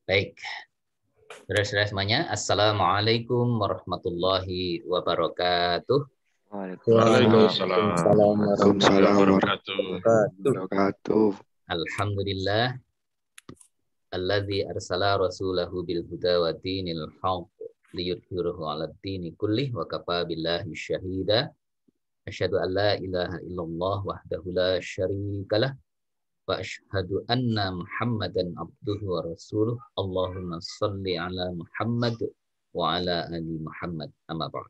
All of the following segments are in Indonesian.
Baik, saudara-saudara semuanya, Assalamualaikum warahmatullahi wabarakatuh. Waalaikumsalam warahmatullahi wabarakatuh. Alhamdulillah, alladzi arsala rasulahu bil huda wa dinil haqq liyudhhirahu 'alad dini kullih wa kafa billahi syahida. Asyhadu an la ilaha illallah wahdahu la syarikalah wa asyhadu anna Muhammadan abduhu wa rasuluh. Allahumma shalli ala Muhammad wa ala ali Muhammad. Amma ba'd.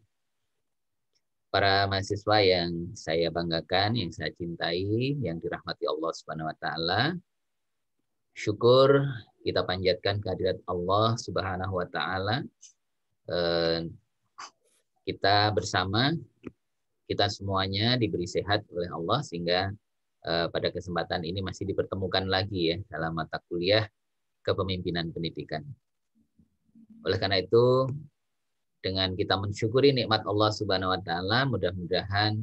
Para mahasiswa yang saya banggakan, yang saya cintai, yang dirahmati Allah Subhanahu wa taala. Syukur kita panjatkan kehadirat Allah Subhanahu wa taala. Kita bersama, kita semuanya diberi sehat oleh Allah sehingga pada kesempatan ini masih dipertemukan lagi ya dalam mata kuliah kepemimpinan pendidikan. Oleh karena itu, dengan kita mensyukuri nikmat Allah Subhanahu wa taala, mudah-mudahan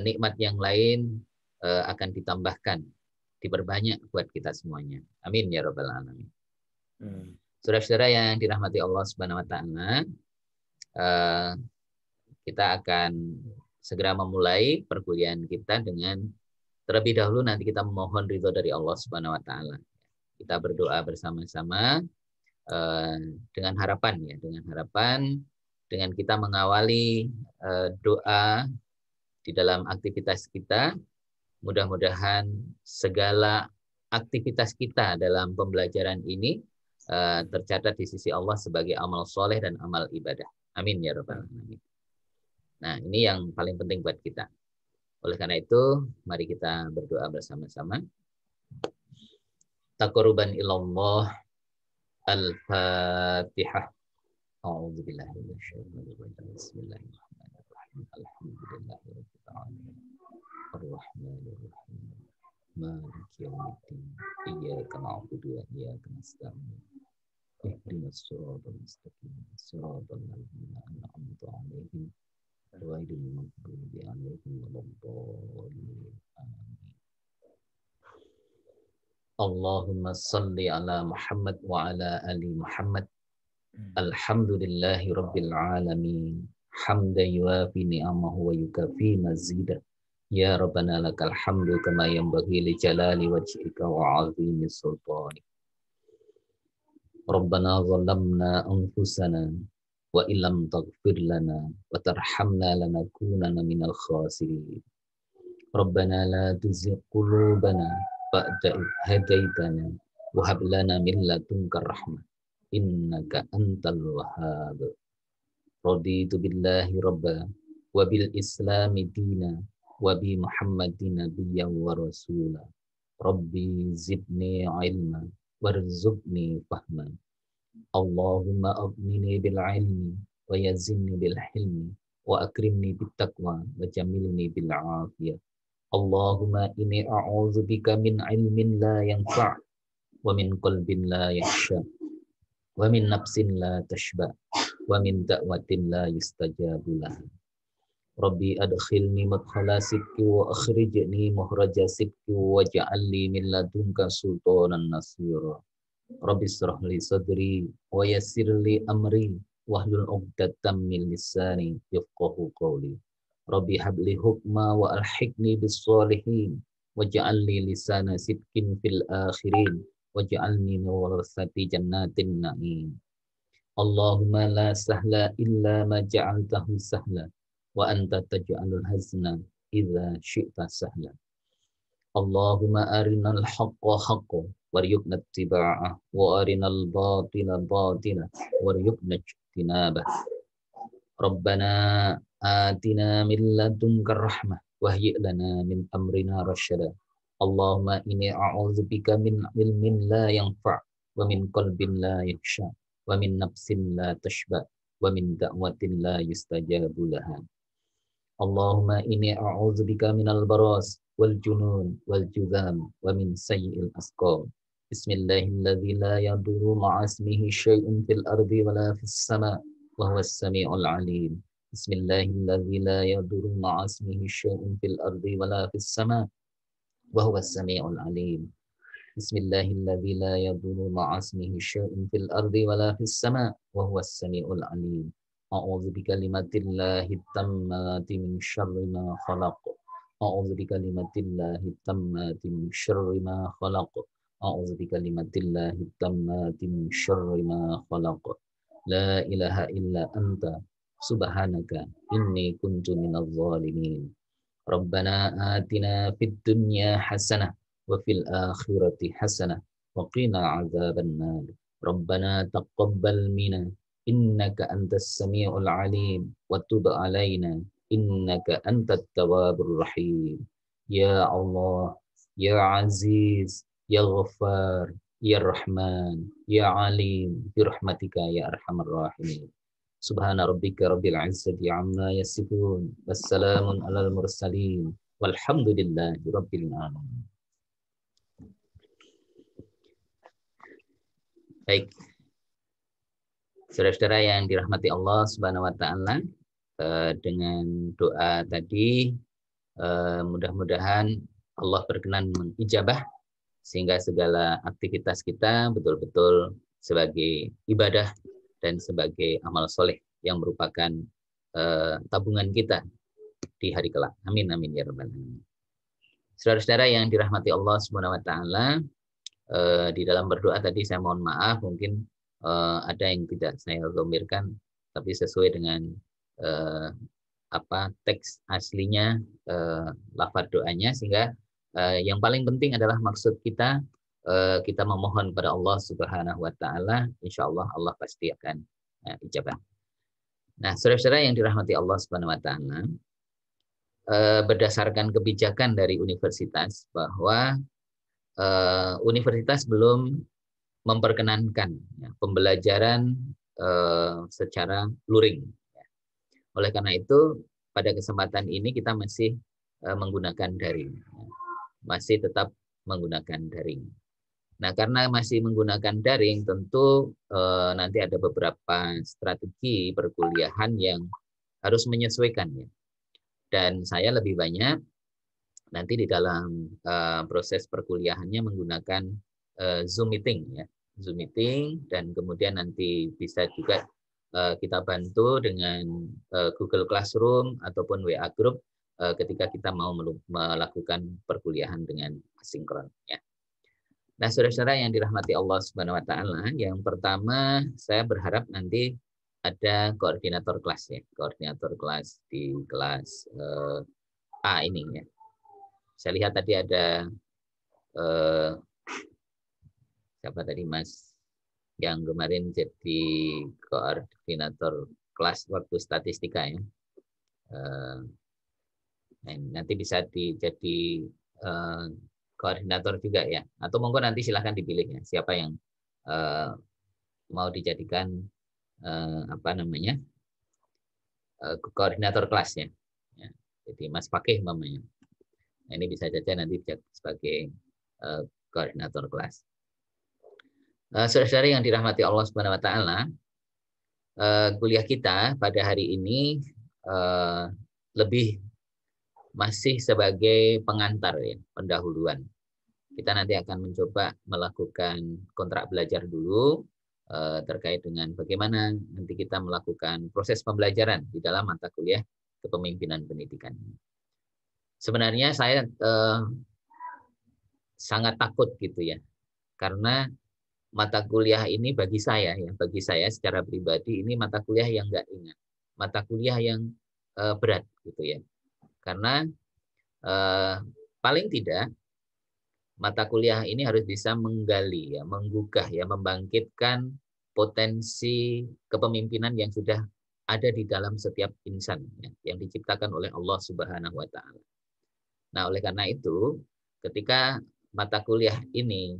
nikmat yang lain akan ditambahkan, diperbanyak buat kita semuanya. Amin ya rabbal alamin. Saudara-saudara yang dirahmati Allah Subhanahu wa taala, kita akan segera memulai perkuliahan kita dengan terlebih dahulu nanti kita memohon ridho dari Allah Subhanahu wa taala. Kita berdoa bersama-sama dengan harapan dengan kita mengawali doa di dalam aktivitas kita, mudah-mudahan segala aktivitas kita dalam pembelajaran ini tercatat di sisi Allah sebagai amal soleh dan amal ibadah. Amin ya rabbal alamin. Nah, ini yang paling penting buat kita. Oleh karena itu, mari kita berdoa bersama-sama. Taqarruban ilallah. Al-Fatihah. A'udzubillahi minasyaitonir rajim. Bismillahirrahmanirrahim. Alhamdulillahirabbil alamin. Arrahmanir rahim. Maliki yaumiddin. Iyyaka na'budu wa iyyaka nasta'in. Ihdinas siratal mustaqim. Siratal ladzina an'amta 'alaihim ghairil maghdubi 'alaihim waladdallin. Amin. Allahumma salli ala Muhammad wa ala ali Muhammad. Alhamdulillahi rabbil alamin. Hamda yuafi ni'amahu wa yukafi mazidah. Ya Rabbana lakal hamdu kama yanbaghi li jalali wajhika wa 'azimi sultanik. Rabbana zalamna anfusana wa illam taghfir lana wa tarhamna lanakunanna minal khasirin. Rabbana la tuzigh qulubana ba'da idh hadaitana wa hab lana min ladunka rahmah innaka antal wahhab. Raditu billahi rabba wa bil islami dina wa bi Muhammadin nabiyyan wa rasula. Rabbi zidni ilma warzuqni fahman. Allahumma aghnini bil ilmi wa yazinni bil hilmi wa akrimni bit taqwa wa jamilni bil afiyah. Allahumma inni a'udzubika min ilmin la yanfa' wa min qalbin la yakhsha wa min nafsin la tashba wa min da'watin la yustajabu laha. Rabbi adkhilni madkhala sidqi wa akhrijni mukhraja sidqi waj'alni min ladunka sultanan nasira. Rabbi israh li sadri wa yassir li amri wahlul 'uqdatam min lisani yafqahu qawli. Rabbi habli hukma wa alhiqni bis solihin waj'alni lisana sidqin fil akhirin waj'alni min warasati jannatin na'im. Allahumma la sahla illa ma ja'altahu sahla wa anta taj'alul hazna idza syi'ta sahla. Allahumma arinal haqqa haqqan warzuqna ittiba'ah wa arinal batila batila warzuqna ijtinabah. Rabbana atina min ladunka rahmah wahyi' lana min amrina rasyada. Allahumma inni a'udzubika min ilmin la yanfa' wa min qalbin la yakhsha wa min nafsin la tashba wa min da'watin la yustajabu laha. Allahumma inni a'udzubika minal baras wal junun wal judham wa min sayyi'il asqam. Bismillahilladzi la yadurru ma'a ismihi syai'un fil ardi wa la fis sama' wa huwas sami'ul 'alim. Bismillahilladzi la yadurru ma'a ismihi syai'un fil ardi wa la fis sama' wa huwas sami'ul 'alim. Bismillahilladzi la yadurru ma'asmihi syai'un fil ardi wala fis sama' wa huwas samiul alim. A'udzu bikalimatillahi tammati min syarri ma khalaq. A'udzu bikalimatillahi tammati min syarri ma khalaq. A'udzu bikalimatillahi tammati min syarri ma khalaq. La ilaha illa anta subhanaka inni kuntu minadh dhalimin. Rabbana atina fid dunya hasanah wa fil akhirati hasanah wa qina adzabannar. Rabbana taqabbal minna innaka antas samiul alim wa tub alaina innaka antat tawwabur rahim. Ya Allah, ya Aziz, ya Ghaffar, ya Rahman, ya Alim, bi rahmatika ya arhamar rahimin. Subhana rabbika rabbil izzati amma yasifun. Wassalamun alal mursalin. Walhamdulillahi rabbil alamin. Baik, saudara-saudara yang dirahmati Allah Subhanahu wa taala, dengan doa tadi mudah-mudahan Allah berkenan mengijabah sehingga segala aktivitas kita betul-betul sebagai ibadah dan sebagai amal soleh yang merupakan tabungan kita di hari kelak. Amin amin ya rabbal alamin. Saudara-saudara yang dirahmati Allah Subhanahu wa taala, di dalam berdoa tadi saya mohon maaf mungkin ada yang tidak saya zomirkan, tapi sesuai dengan teks aslinya, lafaz doanya, sehingga yang paling penting adalah maksud kita, kita memohon pada Allah Subhanahu wa taala, insyaallah Allah pasti akan ijabah. Nah, saudara-saudara yang dirahmati Allah Subhanahu wa taala, berdasarkan kebijakan dari universitas bahwa universitas belum memperkenankan pembelajaran secara luring. Oleh karena itu, pada kesempatan ini kita masih menggunakan daring. Masih tetap menggunakan daring. Nah, karena masih menggunakan daring, tentu nanti ada beberapa strategi perkuliahan yang harus menyesuaikannya. Dan saya lebih banyak nanti di dalam proses perkuliahannya menggunakan Zoom meeting, ya. Zoom meeting, dan kemudian nanti bisa juga kita bantu dengan Google Classroom ataupun WA Group ketika kita mau melakukan perkuliahan dengan asinkron. Ya. Nah, saudara-saudara yang dirahmati Allah Subhanahu wa taala, yang pertama saya berharap nanti ada koordinator kelas, ya, koordinator kelas di kelas A ini, ya. Saya lihat tadi ada siapa tadi Mas yang kemarin jadi koordinator kelas waktu statistika, ya. Nanti bisa jadi koordinator juga, ya. Atau monggo nanti silahkan dipilih, ya, siapa yang mau dijadikan koordinator kelas, ya. Jadi Mas Fakih namanya. Nah, ini bisa saja nanti sebagai koordinator kelas. Saudara-saudara yang dirahmati Allah Subhanahu wa taala, kuliah kita pada hari ini lebih masih sebagai pengantar, ya, pendahuluan. Kita nanti akan mencoba melakukan kontrak belajar dulu terkait dengan bagaimana nanti kita melakukan proses pembelajaran di dalam mata kuliah kepemimpinan pendidikan. Sebenarnya saya sangat takut gitu, ya, karena mata kuliah ini bagi saya secara pribadi ini mata kuliah yang nggak ringan, mata kuliah yang berat gitu, ya, karena paling tidak mata kuliah ini harus bisa menggali, ya, menggugah, ya, membangkitkan potensi kepemimpinan yang sudah ada di dalam setiap insan, ya, yang diciptakan oleh Allah Subhanahu wa taala. Nah, oleh karena itu, ketika mata kuliah ini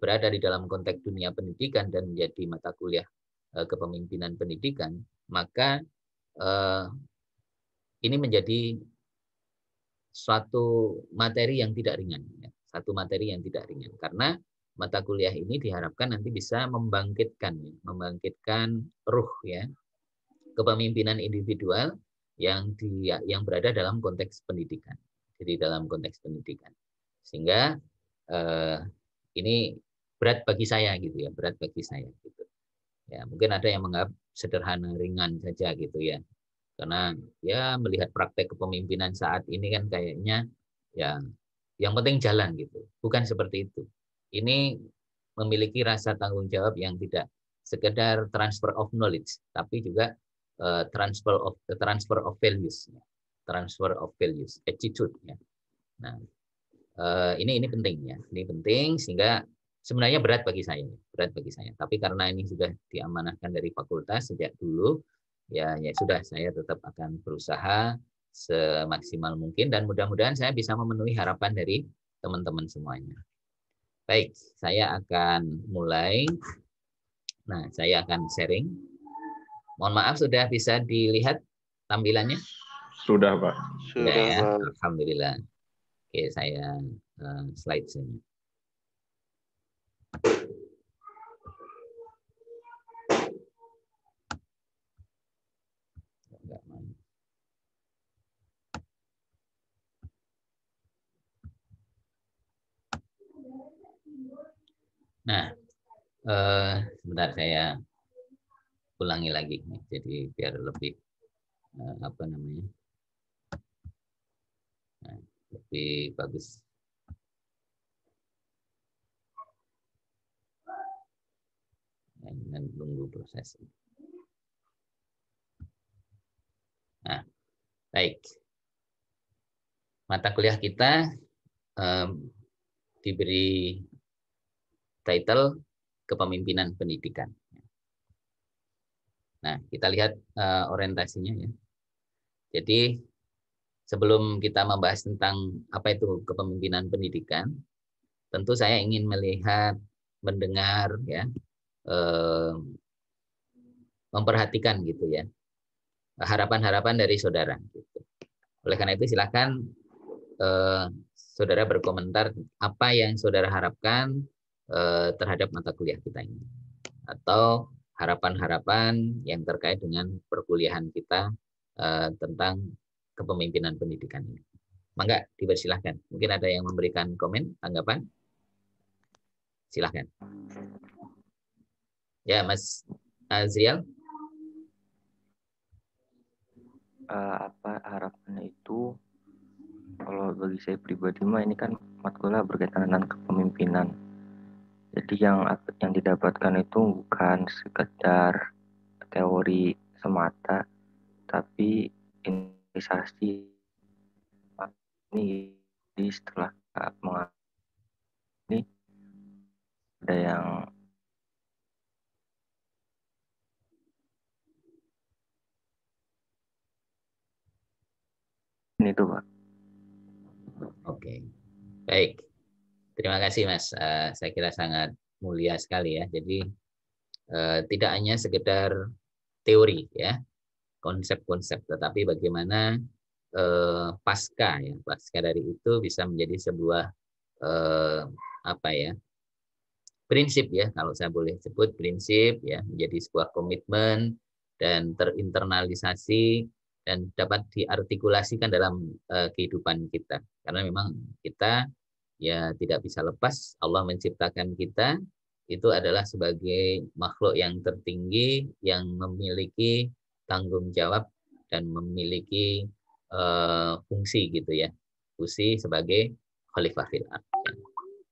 berada di dalam konteks dunia pendidikan dan menjadi mata kuliah kepemimpinan pendidikan, maka ini menjadi suatu materi yang tidak ringan, ya. Satu materi yang tidak ringan, karena mata kuliah ini diharapkan nanti bisa membangkitkan ruh, ya, kepemimpinan individual yang berada dalam konteks pendidikan. Jadi dalam konteks pendidikan, sehingga ini berat bagi saya gitu ya, berat bagi saya gitu. Ya, mungkin ada yang menganggap sederhana, ringan saja gitu ya. Karena ya melihat praktek kepemimpinan saat ini kan kayaknya ya yang penting jalan gitu. Bukan seperti itu. Ini memiliki rasa tanggung jawab yang tidak sekedar transfer of knowledge, tapi juga transfer of values, transfer of values, attitude ya. Nah, ini penting ya, ini penting sehingga sebenarnya berat bagi saya, berat bagi saya. Tapi karena ini sudah diamanahkan dari fakultas sejak dulu, ya sudah saya tetap akan berusaha semaksimal mungkin dan mudah-mudahan saya bisa memenuhi harapan dari teman-teman semuanya. Baik, saya akan mulai. Nah, saya akan sharing. Mohon maaf sudah bisa dilihat tampilannya? Sudah, Pak. Sudah ya, Pak. alhamdulillah. Oke, saya slide sini. Nah, sebentar saya ulangi lagi, jadi biar lebih apa namanya, nah, lebih bagus. Dan tunggu proses. Nah, baik. Mata kuliah kita diberi title Kepemimpinan Pendidikan. Nah, kita lihat orientasinya ya. Jadi sebelum kita membahas tentang apa itu kepemimpinan pendidikan, tentu saya ingin melihat, mendengar ya, memperhatikan gitu ya, harapan-harapan dari saudara. Gitu. Oleh karena itu silakan saudara berkomentar apa yang saudara harapkan terhadap mata kuliah kita ini, atau harapan-harapan yang terkait dengan perkuliahan kita tentang kepemimpinan pendidikan ini. Mangga dipersilahkan. Mungkin ada yang memberikan komen, tanggapan. Silahkan. Ya, Mas Azriel. Apa harapannya itu, kalau bagi saya pribadi mah ini kan matkulnya berkaitan dengan kepemimpinan. Jadi yang didapatkan itu bukan sekedar teori semata, tapi investasi ini. Jadi setelah ini ada yang ini tuh Pak. Oke, baik. Terima kasih Mas. Saya kira sangat mulia sekali ya. Jadi tidak hanya sekedar teori ya, konsep-konsep, tetapi bagaimana pasca dari itu bisa menjadi sebuah apa ya, prinsip ya, kalau saya boleh sebut prinsip ya, menjadi sebuah komitmen dan terinternalisasi dan dapat diartikulasikan dalam kehidupan kita. Karena memang kita ya tidak bisa lepas, Allah menciptakan kita itu adalah sebagai makhluk yang tertinggi yang memiliki tanggung jawab dan memiliki fungsi gitu ya, fungsi sebagai khalifah fil ardh.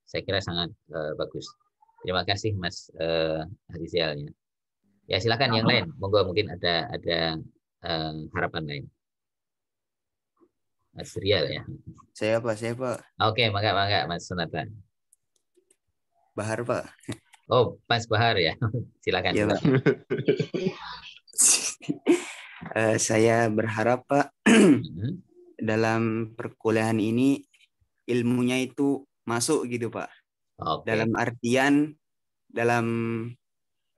Saya kira sangat bagus. Terima kasih Mas Rizal ya. Ya silakan yang lain. Monggo mungkin ada harapan lain. Mas Rial ya. Saya Pak. Oke, mangga Mas Sunata. Bahar Pak. Oh, Mas Bahar ya. Silakan. Iya Pak. Saya berharap Pak dalam perkuliahan ini ilmunya itu masuk gitu Pak. Oke. Dalam artian dalam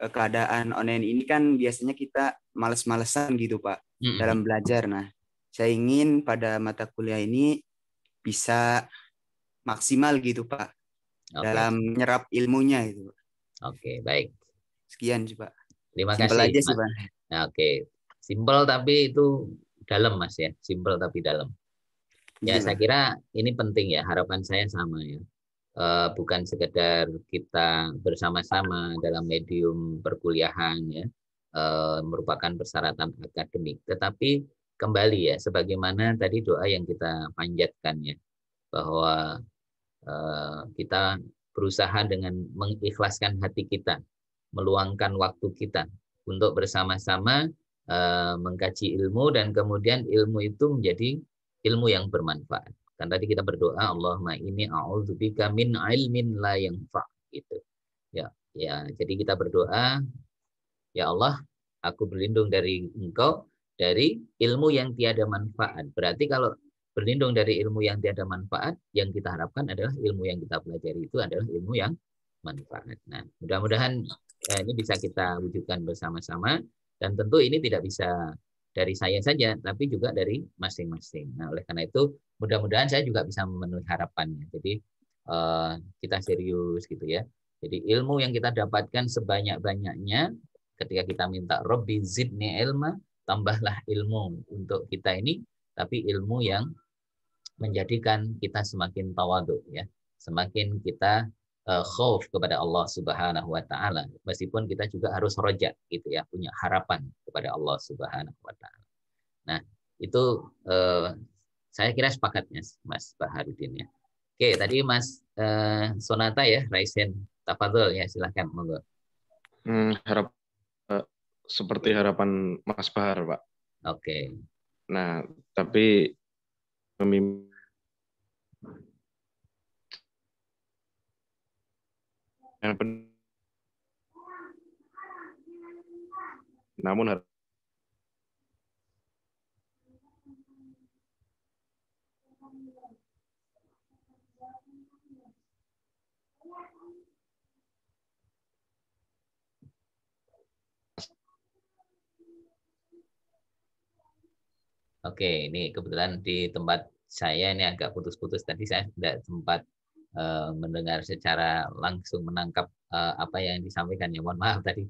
keadaan online ini kan biasanya kita males-malesan gitu Pak dalam belajar. Nah, saya ingin pada mata kuliah ini bisa maksimal gitu Pak dalam menyerap ilmunya itu. Oke, baik. Sekian sih Pak. Terima Simpel kasih. Aja sih Pak. Nah, oke. Simpel tapi itu dalam Mas ya. Simpel tapi dalam. Ya, saya kira ini penting ya. Harapan saya sama ya. bukan sekedar kita bersama-sama dalam medium perkuliahan ya, merupakan persyaratan akademik, tetapi kembali ya sebagaimana tadi doa yang kita panjatkan ya, bahwa kita berusaha dengan mengikhlaskan hati kita, meluangkan waktu kita untuk bersama-sama mengkaji ilmu, dan kemudian ilmu itu menjadi ilmu yang bermanfaat. Kan tadi kita berdoa, Allahumma inni a'udzubika min ilmin la yanfa' gitu. Ya, jadi kita berdoa, ya Allah, aku berlindung dari Engkau dari ilmu yang tiada manfaat. Berarti kalau berlindung dari ilmu yang tiada manfaat, yang kita harapkan adalah ilmu yang kita pelajari itu adalah ilmu yang manfaat. Nah, mudah-mudahan ini bisa kita wujudkan bersama-sama, dan tentu ini tidak bisa dari saya saja, tapi juga dari masing-masing. Nah, oleh karena itu, mudah-mudahan saya juga bisa memenuhi harapannya. Jadi kita serius gitu ya. Jadi ilmu yang kita dapatkan sebanyak-banyaknya, ketika kita minta Robbi zidni ilma, tambahlah ilmu untuk kita ini, tapi ilmu yang menjadikan kita semakin tawadhu ya, semakin kita khauf kepada Allah Subhanahu wa taala, meskipun kita juga harus roja gitu ya, punya harapan kepada Allah Subhanahu wa taala. Nah, itu saya kira sepakatnya Mas Baharudin ya. Oke, tadi Mas Sonata ya, Raisen, tafadhol ya, silahkan monggo. Seperti harapan Mas Bahar, Pak. Oke. Nah, tapi pemimpin namun Oke, ini kebetulan di tempat saya ini agak putus-putus. Tadi saya tidak sempat mendengar secara langsung, menangkap apa yang disampaikan. Ya, mohon maaf tadi.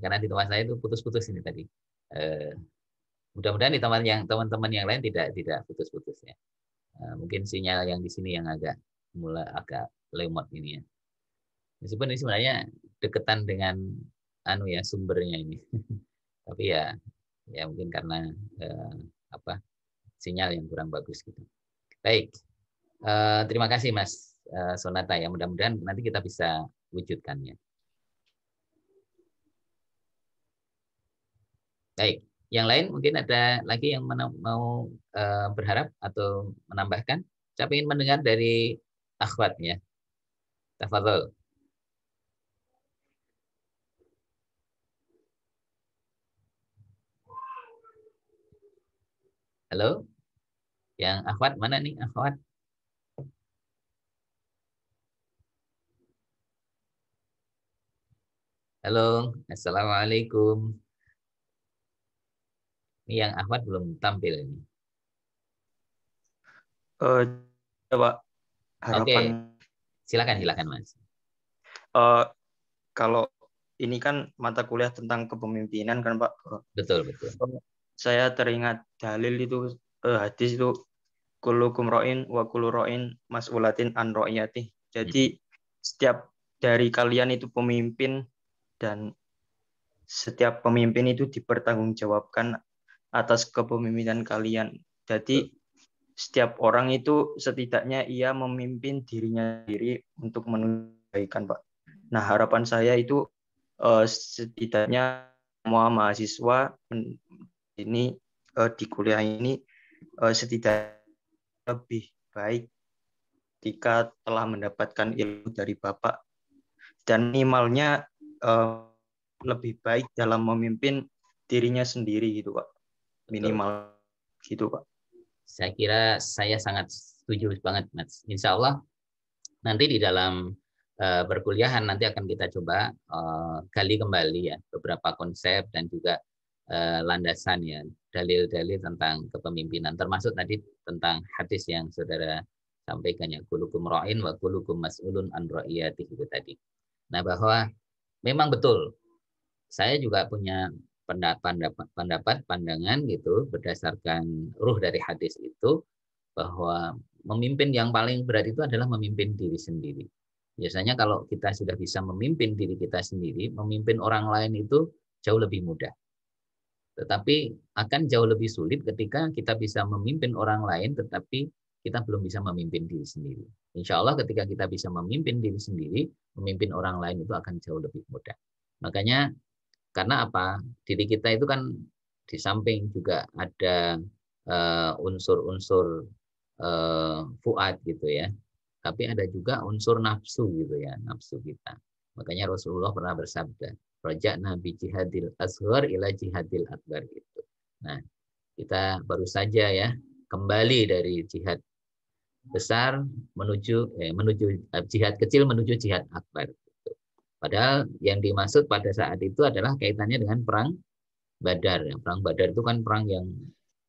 Karena di tempat saya itu putus-putus ini tadi. Mudah-mudahan di tempat yang teman-teman yang lain tidak putus-putus ya. Mungkin sinyal yang di sini yang mulai agak lemot ini ya. Meskipun ini sebenarnya deketan dengan sumbernya ini. Tapi ya mungkin karena sinyal yang kurang bagus gitu. Baik, terima kasih Mas Sonata ya. Mudah-mudahan nanti kita bisa wujudkannya. Baik, yang lain mungkin ada lagi yang mau berharap atau menambahkan? Saya ingin mendengar dari akhwat ya. Tafadhol. Halo, yang akhwat mana nih akhwat? Halo, assalamualaikum. Ini yang akhwat belum tampil ini. Coba Oke, harapan. silakan Mas. Kalau ini kan mata kuliah tentang kepemimpinan kan Pak. Betul. Saya teringat dalil itu, hadis itu, kullukum ra'in wa kullu ra'in mas'ulatin an ra'iyati. Jadi setiap dari kalian itu pemimpin, dan setiap pemimpin itu dipertanggungjawabkan atas kepemimpinan kalian. Jadi setiap orang itu setidaknya ia memimpin dirinya sendiri untuk menuju kebaikan, Pak. Nah, harapan saya itu setidaknya semua mahasiswa ini di kuliah ini setidaknya lebih baik ketika telah mendapatkan ilmu dari Bapak, dan minimalnya lebih baik dalam memimpin dirinya sendiri gitu Pak. Minimal gitu Pak. Saya kira saya sangat setuju banget Mas. Insya Allah nanti di dalam perkuliahan nanti akan kita coba gali kembali ya beberapa konsep dan juga landasan ya, dalil-dalil tentang kepemimpinan, termasuk tadi tentang hadis yang saudara sampaikan ya, kullukum ra'in wa kullukum mas'ulun an ra'iyatihi itu tadi. Nah, bahwa memang betul saya juga punya pendapat pandangan gitu berdasarkan ruh dari hadis itu, bahwa memimpin yang paling berat itu adalah memimpin diri sendiri. Biasanya kalau kita sudah bisa memimpin diri kita sendiri, memimpin orang lain itu jauh lebih mudah. Tetapi akan jauh lebih sulit ketika kita bisa memimpin orang lain, tetapi kita belum bisa memimpin diri sendiri. Insya Allah ketika kita bisa memimpin diri sendiri, memimpin orang lain itu akan jauh lebih mudah. Makanya karena apa? Diri kita itu kan di samping juga ada unsur-unsur fuad gitu ya. Tapi ada juga unsur nafsu gitu ya, nafsu kita. Makanya Rasulullah pernah bersabda, raja'na bi jihadil asghar ila jihadil akbar gitu. Nah, kita baru saja ya kembali dari jihad besar menuju jihad kecil menuju jihad akbar gitu. Padahal yang dimaksud pada saat itu adalah kaitannya dengan perang Badar. Perang Badar itu kan perang yang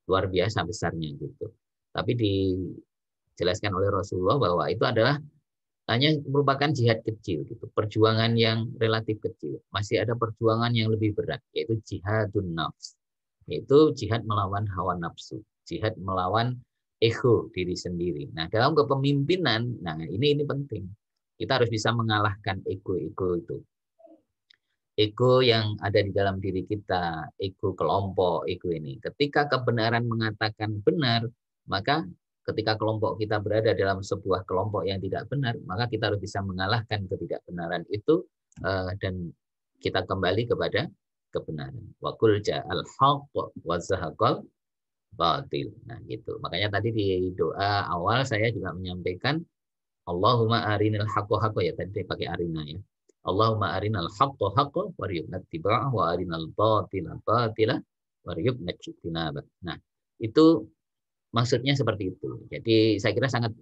luar biasa besarnya gitu. Tapi dijelaskan oleh Rasulullah bahwa itu adalah hanya merupakan jihad kecil gitu, perjuangan yang relatif kecil. Masih ada perjuangan yang lebih berat, yaitu jihadun nafs, yaitu jihad melawan hawa nafsu, jihad melawan ego diri sendiri. Nah, dalam kepemimpinan, nah ini penting. Kita harus bisa mengalahkan ego-ego itu. Ego yang ada di dalam diri kita, ego kelompok, ego ini. Ketika kebenaran mengatakan benar, maka ketika kelompok kita berada dalam sebuah kelompok yang tidak benar, maka kita harus bisa mengalahkan ketidakbenaran itu dan kita kembali kepada kebenaran. Wa qul ja'al haqq wa zahaqal batil. Nah, gitu. Makanya tadi di doa awal saya juga menyampaikan Allahumma arinal haqqo haqqo, ya tadi pakai arina ya. Allahumma arinal haqqo haqqo warzuqna ittiba'ah wa arinal batila batila warzuqna ijtinabah. Nah, itu maksudnya seperti itu. Jadi saya kira sangat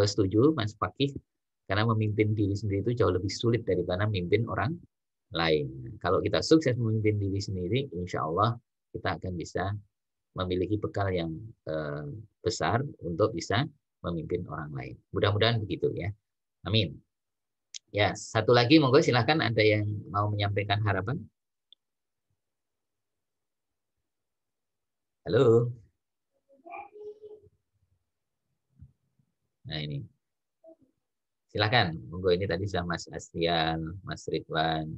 setuju Mas Fakih, karena memimpin diri sendiri itu jauh lebih sulit daripada memimpin orang lain. Kalau kita sukses memimpin diri sendiri, insya Allah kita akan bisa memiliki bekal yang besar untuk bisa memimpin orang lain. Mudah-mudahan begitu ya. Amin. Ya, satu lagi monggo silahkan, ada yang mau menyampaikan harapan? Halo. Nah ini, silakan. Monggo, ini tadi sudah Mas Astian, Mas Ridwan,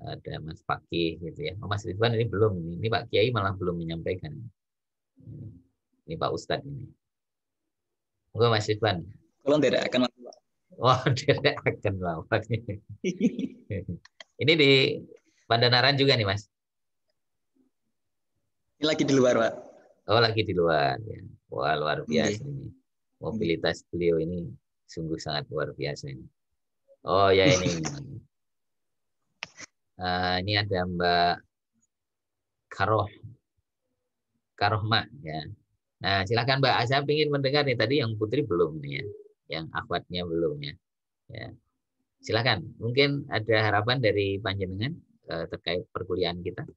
ada Mas Fakih gitu ya. Oh, Mas Ridwan ini belum. Ini Pak Kiai malah belum menyampaikan. Ini Pak Ustadz ini. Monggo Mas Ridwan. Kalau tidak akan Wah, tidak akan lawak. Ini di Pandanaran juga nih Mas. Ini lagi di luar, Pak. Oh, lagi di luar ya. Wah, luar biasa ini. Mobilitas beliau ini sungguh sangat luar biasa ini. Oh ya ini. Ini ada Mbak Karohma ya. Nah, silakan Mbak. Saya ingin mendengar nih, tadi yang Putri belum nih ya. Yang akhwatnya belum ya. Ya. Silakan. Mungkin ada harapan dari panjenengan terkait perkuliahan kita.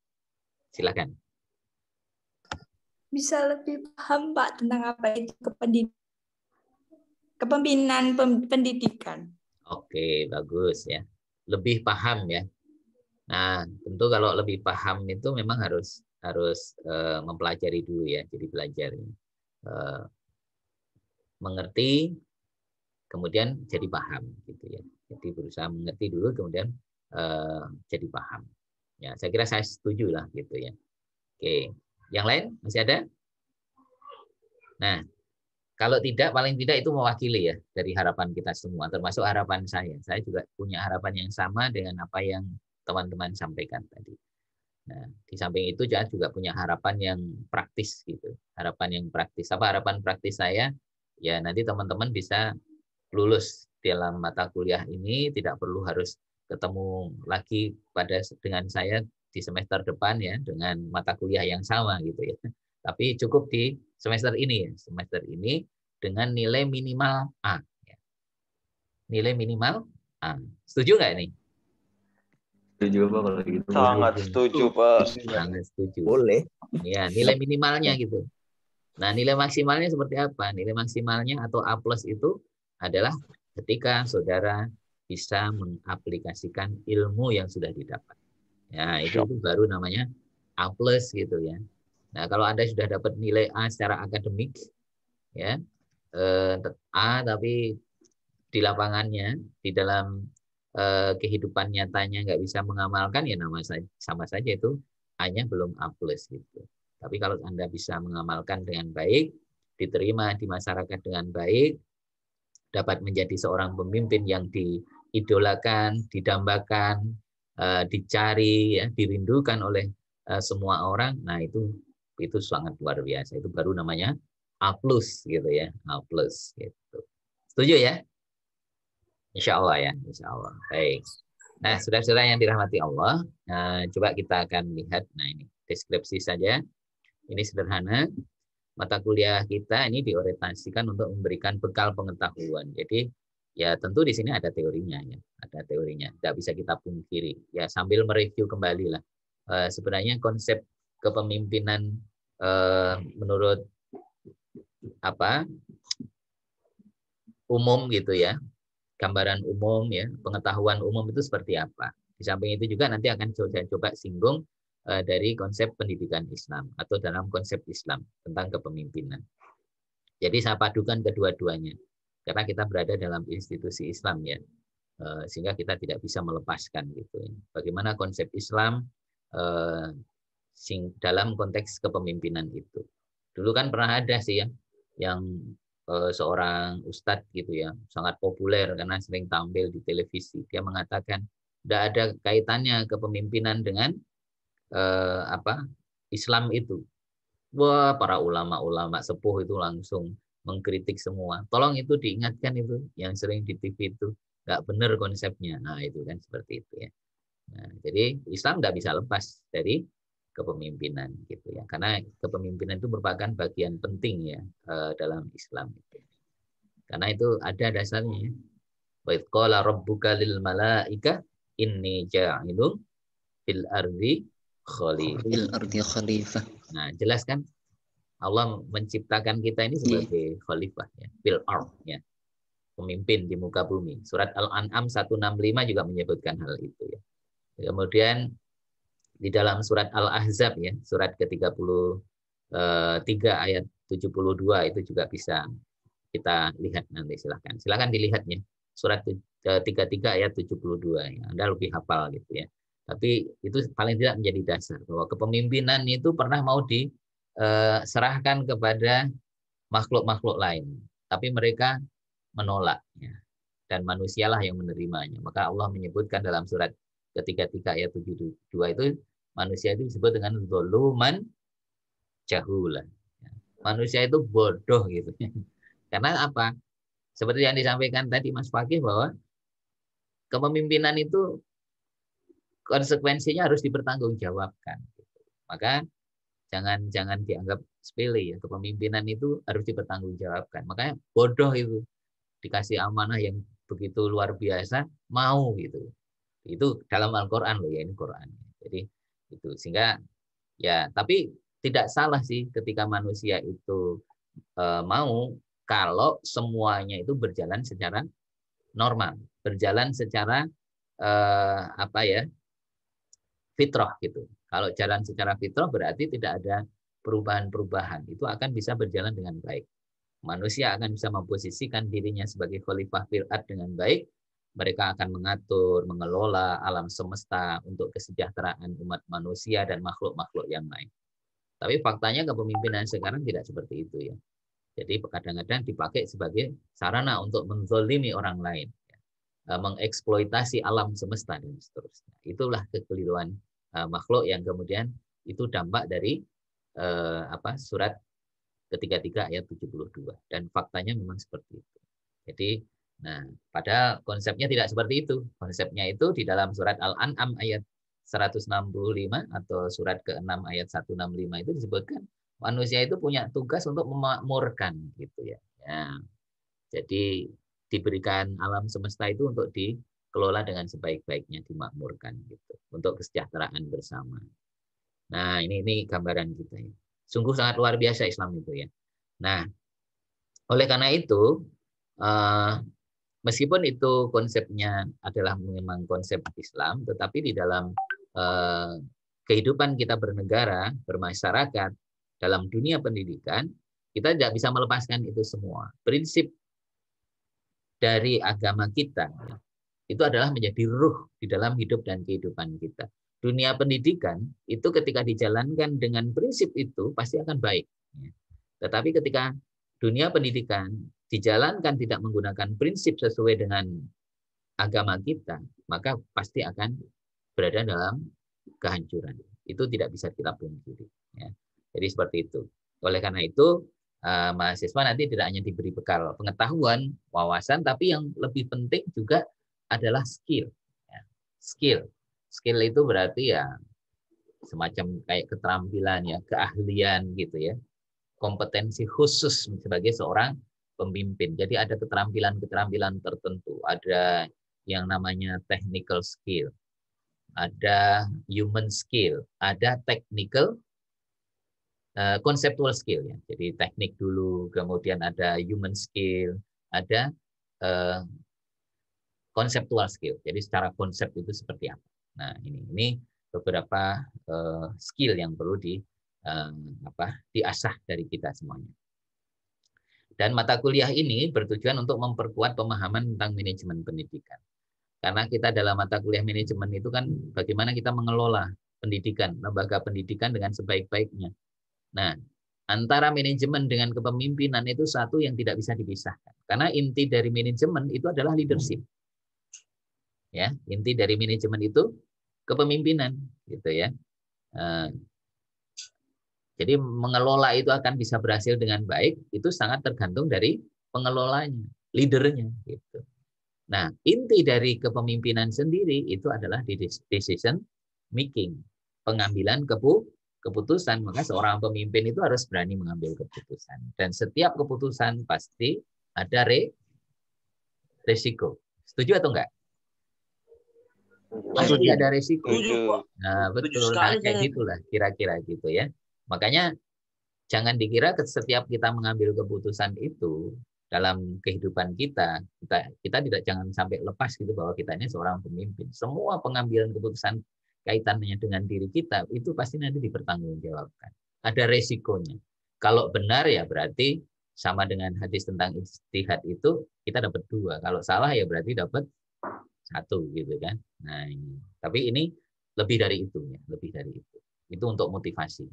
Silakan. Bisa lebih paham Pak tentang apa itu kepemimpinan pendidikan. Oke, bagus ya. Lebih paham ya. Nah, tentu kalau lebih paham itu memang harus mempelajari dulu ya. Jadi belajar, mengerti, kemudian jadi paham gitu ya. Jadi berusaha mengerti dulu, kemudian jadi paham. Ya, saya kira saya setuju lah gitu ya. Oke, yang lain masih ada? Nah, kalau tidak, paling tidak itu mewakili ya dari harapan kita semua, termasuk harapan saya. Saya juga punya harapan yang sama dengan apa yang teman-teman sampaikan tadi. Nah, di samping itu juga punya harapan yang praktis gitu. Harapan yang praktis. Apa harapan praktis saya? Ya nanti teman-teman bisa lulus dalam mata kuliah ini, tidak perlu harus ketemu lagi dengan saya di semester depan ya dengan mata kuliah yang sama gitu ya. Tapi cukup di semester ini ya, semester ini dengan nilai minimal A. Nilai minimal A. Setuju nggak ini? Setuju Pak kalau gitu. Sangat setuju Pak. Sangat setuju. Boleh. Ya, nilai minimalnya gitu. Nah, nilai maksimalnya seperti apa? Nilai maksimalnya atau A+ itu adalah ketika saudara bisa mengaplikasikan ilmu yang sudah didapat. Ya, itu baru namanya A+ gitu ya. Nah, kalau Anda sudah dapat nilai A secara akademik, ya, A, tapi di lapangannya, di dalam kehidupan nyatanya nggak bisa mengamalkan, ya sama saja itu A-nya belum A+ gitu. Tapi kalau Anda bisa mengamalkan dengan baik, diterima di masyarakat dengan baik, dapat menjadi seorang pemimpin yang diidolakan, didambakan, dicari, ya, dirindukan oleh semua orang, nah itu sangat luar biasa. Itu baru namanya A+ gitu ya, A+ gitu. Setuju ya? Insya Allah ya, insya Allah. Baik. Nah, saudara-saudara yang dirahmati Allah, coba kita akan lihat. Nah, ini deskripsi saja. Ini sederhana. Mata kuliah kita ini diorientasikan untuk memberikan bekal pengetahuan. Jadi, ya tentu di sini ada teorinya ya, ada teorinya. Tidak bisa kita pungkiri. Ya sambil mereview kembali lah. Sebenarnya konsep kepemimpinan menurut umum gitu ya. Gambaran umum ya, pengetahuan umum itu seperti apa. Di samping itu juga nanti akan saya coba singgung dari konsep pendidikan Islam atau dalam konsep Islam tentang kepemimpinan. Jadi saya padukan kedua-duanya karena kita berada dalam institusi Islam ya, sehingga kita tidak bisa melepaskan gitu ya. Bagaimana konsep Islam dalam konteks kepemimpinan itu. Dulu kan pernah ada sih ya yang seorang ustadz gitu ya, sangat populer karena sering tampil di televisi. Dia mengatakan tidak ada kaitannya kepemimpinan dengan Islam itu. Wah, para ulama-ulama sepuh itu langsung mengkritik semua. Tolong itu diingatkan itu yang sering di TV itu nggak benar konsepnya. Nah itu kan seperti itu ya. Nah, jadi Islam nggak bisa lepas dari kepemimpinan gitu ya, karena kepemimpinan itu merupakan bagian penting ya dalam Islam itu. Karena itu ada dasarnya. Wa idz qala rabbuka lil malaika inni ja'ilun fil ardi khalifah. Nah, jelas kan Allah menciptakan kita ini sebagai khalifah ya, fil ard ya. Pemimpin di muka bumi. Surat Al-An'am 165 juga menyebutkan hal itu ya. Kemudian di dalam surat Al-Ahzab ya, surat ke-33 ayat 72 itu juga bisa kita lihat nanti, silakan dilihatnya. Surat 33 ayat 72 ya. Anda lebih hafal gitu ya. Tapi itu paling tidak menjadi dasar bahwa kepemimpinan itu pernah mau diserahkan kepada makhluk-makhluk lain, tapi mereka menolak ya. Dan manusialah yang menerimanya. Maka Allah menyebutkan dalam surat ke-33 ayat 72 itu manusia itu disebut dengan zoluman jahulan. Manusia itu bodoh gitu. Karena apa? Seperti yang disampaikan tadi Mas Fakih bahwa kepemimpinan itu konsekuensinya harus dipertanggungjawabkan. Maka jangan dianggap sepele ya. Kepemimpinan itu harus dipertanggungjawabkan. Makanya bodoh itu dikasih amanah yang begitu luar biasa mau gitu. Itu dalam Al-Qur'an loh ya, ini Qur'an. Jadi itu sehingga ya, tapi tidak salah sih ketika manusia itu mau kalau semuanya itu berjalan secara normal, berjalan secara fitrah gitu. Kalau jalan secara fitrah berarti tidak ada perubahan-perubahan, itu akan bisa berjalan dengan baik. Manusia akan bisa memposisikan dirinya sebagai khalifah fil ard dengan baik. Mereka akan mengatur, mengelola alam semesta untuk kesejahteraan umat manusia dan makhluk-makhluk yang lain. Tapi faktanya kepemimpinan sekarang tidak seperti itu ya. Jadi kadang-kadang dipakai sebagai sarana untuk menzolimi orang lain, mengeksploitasi alam semesta dan seterusnya. Itulah kekeliruan makhluk yang kemudian itu dampak dari surat ke-33 ayat 72. Dan faktanya memang seperti itu. Jadi nah, padahal konsepnya tidak seperti itu. Konsepnya itu di dalam surat Al-An'am ayat 165 atau surat ke-6 ayat 165 itu disebutkan manusia itu punya tugas untuk memakmurkan gitu ya. Ya. Jadi diberikan alam semesta itu untuk dikelola dengan sebaik-baiknya, dimakmurkan gitu untuk kesejahteraan bersama. Nah, ini gambaran kita ya. Sungguh sangat luar biasa Islam itu ya. Nah, oleh karena itu meskipun itu konsepnya adalah memang konsep Islam, tetapi di dalam kehidupan kita bernegara, bermasyarakat, dalam dunia pendidikan, kita tidak bisa melepaskan itu semua. Prinsip dari agama kita itu adalah menjadi ruh di dalam hidup dan kehidupan kita. Dunia pendidikan itu ketika dijalankan dengan prinsip itu pasti akan baik. Tetapi ketika dunia pendidikan dijalankan tidak menggunakan prinsip sesuai dengan agama kita, maka pasti akan berada dalam kehancuran. Itu tidak bisa kita pungkiri. Ya. Jadi seperti itu. Oleh karena itu, mahasiswa nanti tidak hanya diberi bekal pengetahuan, wawasan, tapi yang lebih penting juga adalah skill. Ya. Skill itu berarti ya semacam kayak keterampilan ya, keahlian gitu ya. Kompetensi khusus sebagai seorang pemimpin. Jadi ada keterampilan-keterampilan tertentu, ada yang namanya technical skill, ada human skill, ada technical conceptual skill ya. Jadi teknik dulu, kemudian ada human skill, ada conceptual skill. Jadi secara konsep itu seperti apa. Nah, ini beberapa skill yang perlu diasah dari kita semuanya. Dan mata kuliah ini bertujuan untuk memperkuat pemahaman tentang manajemen pendidikan. Karena kita dalam mata kuliah manajemen itu kan bagaimana kita mengelola pendidikan, lembaga pendidikan dengan sebaik-baiknya. Nah, antara manajemen dengan kepemimpinan itu satu yang tidak bisa dipisahkan. Karena inti dari manajemen itu adalah leadership. Ya, inti dari manajemen itu kepemimpinan, gitu ya. Jadi mengelola itu akan bisa berhasil dengan baik, itu sangat tergantung dari pengelolanya, leadernya, gitu. Nah, inti dari kepemimpinan sendiri itu adalah decision making, pengambilan keputusan. Maka seorang pemimpin itu harus berani mengambil keputusan. Dan setiap keputusan pasti ada resiko. Setuju atau enggak? Pasti ada resiko. Nah, betul. Nah, kayak gitulah kira-kira gitu ya. Makanya jangan dikira setiap kita mengambil keputusan itu dalam kehidupan kita tidak jangan sampai lepas gitu bahwa kita ini seorang pemimpin. Semua pengambilan keputusan kaitannya dengan diri kita itu pasti nanti dipertanggungjawabkan. Ada resikonya. Kalau benar ya berarti sama dengan hadis tentang ijtihad itu kita dapat 2. Kalau salah ya berarti dapat 1 gitu kan. Nah, ini. Tapi ini lebih dari itu ya, lebih dari itu. Itu untuk motivasi.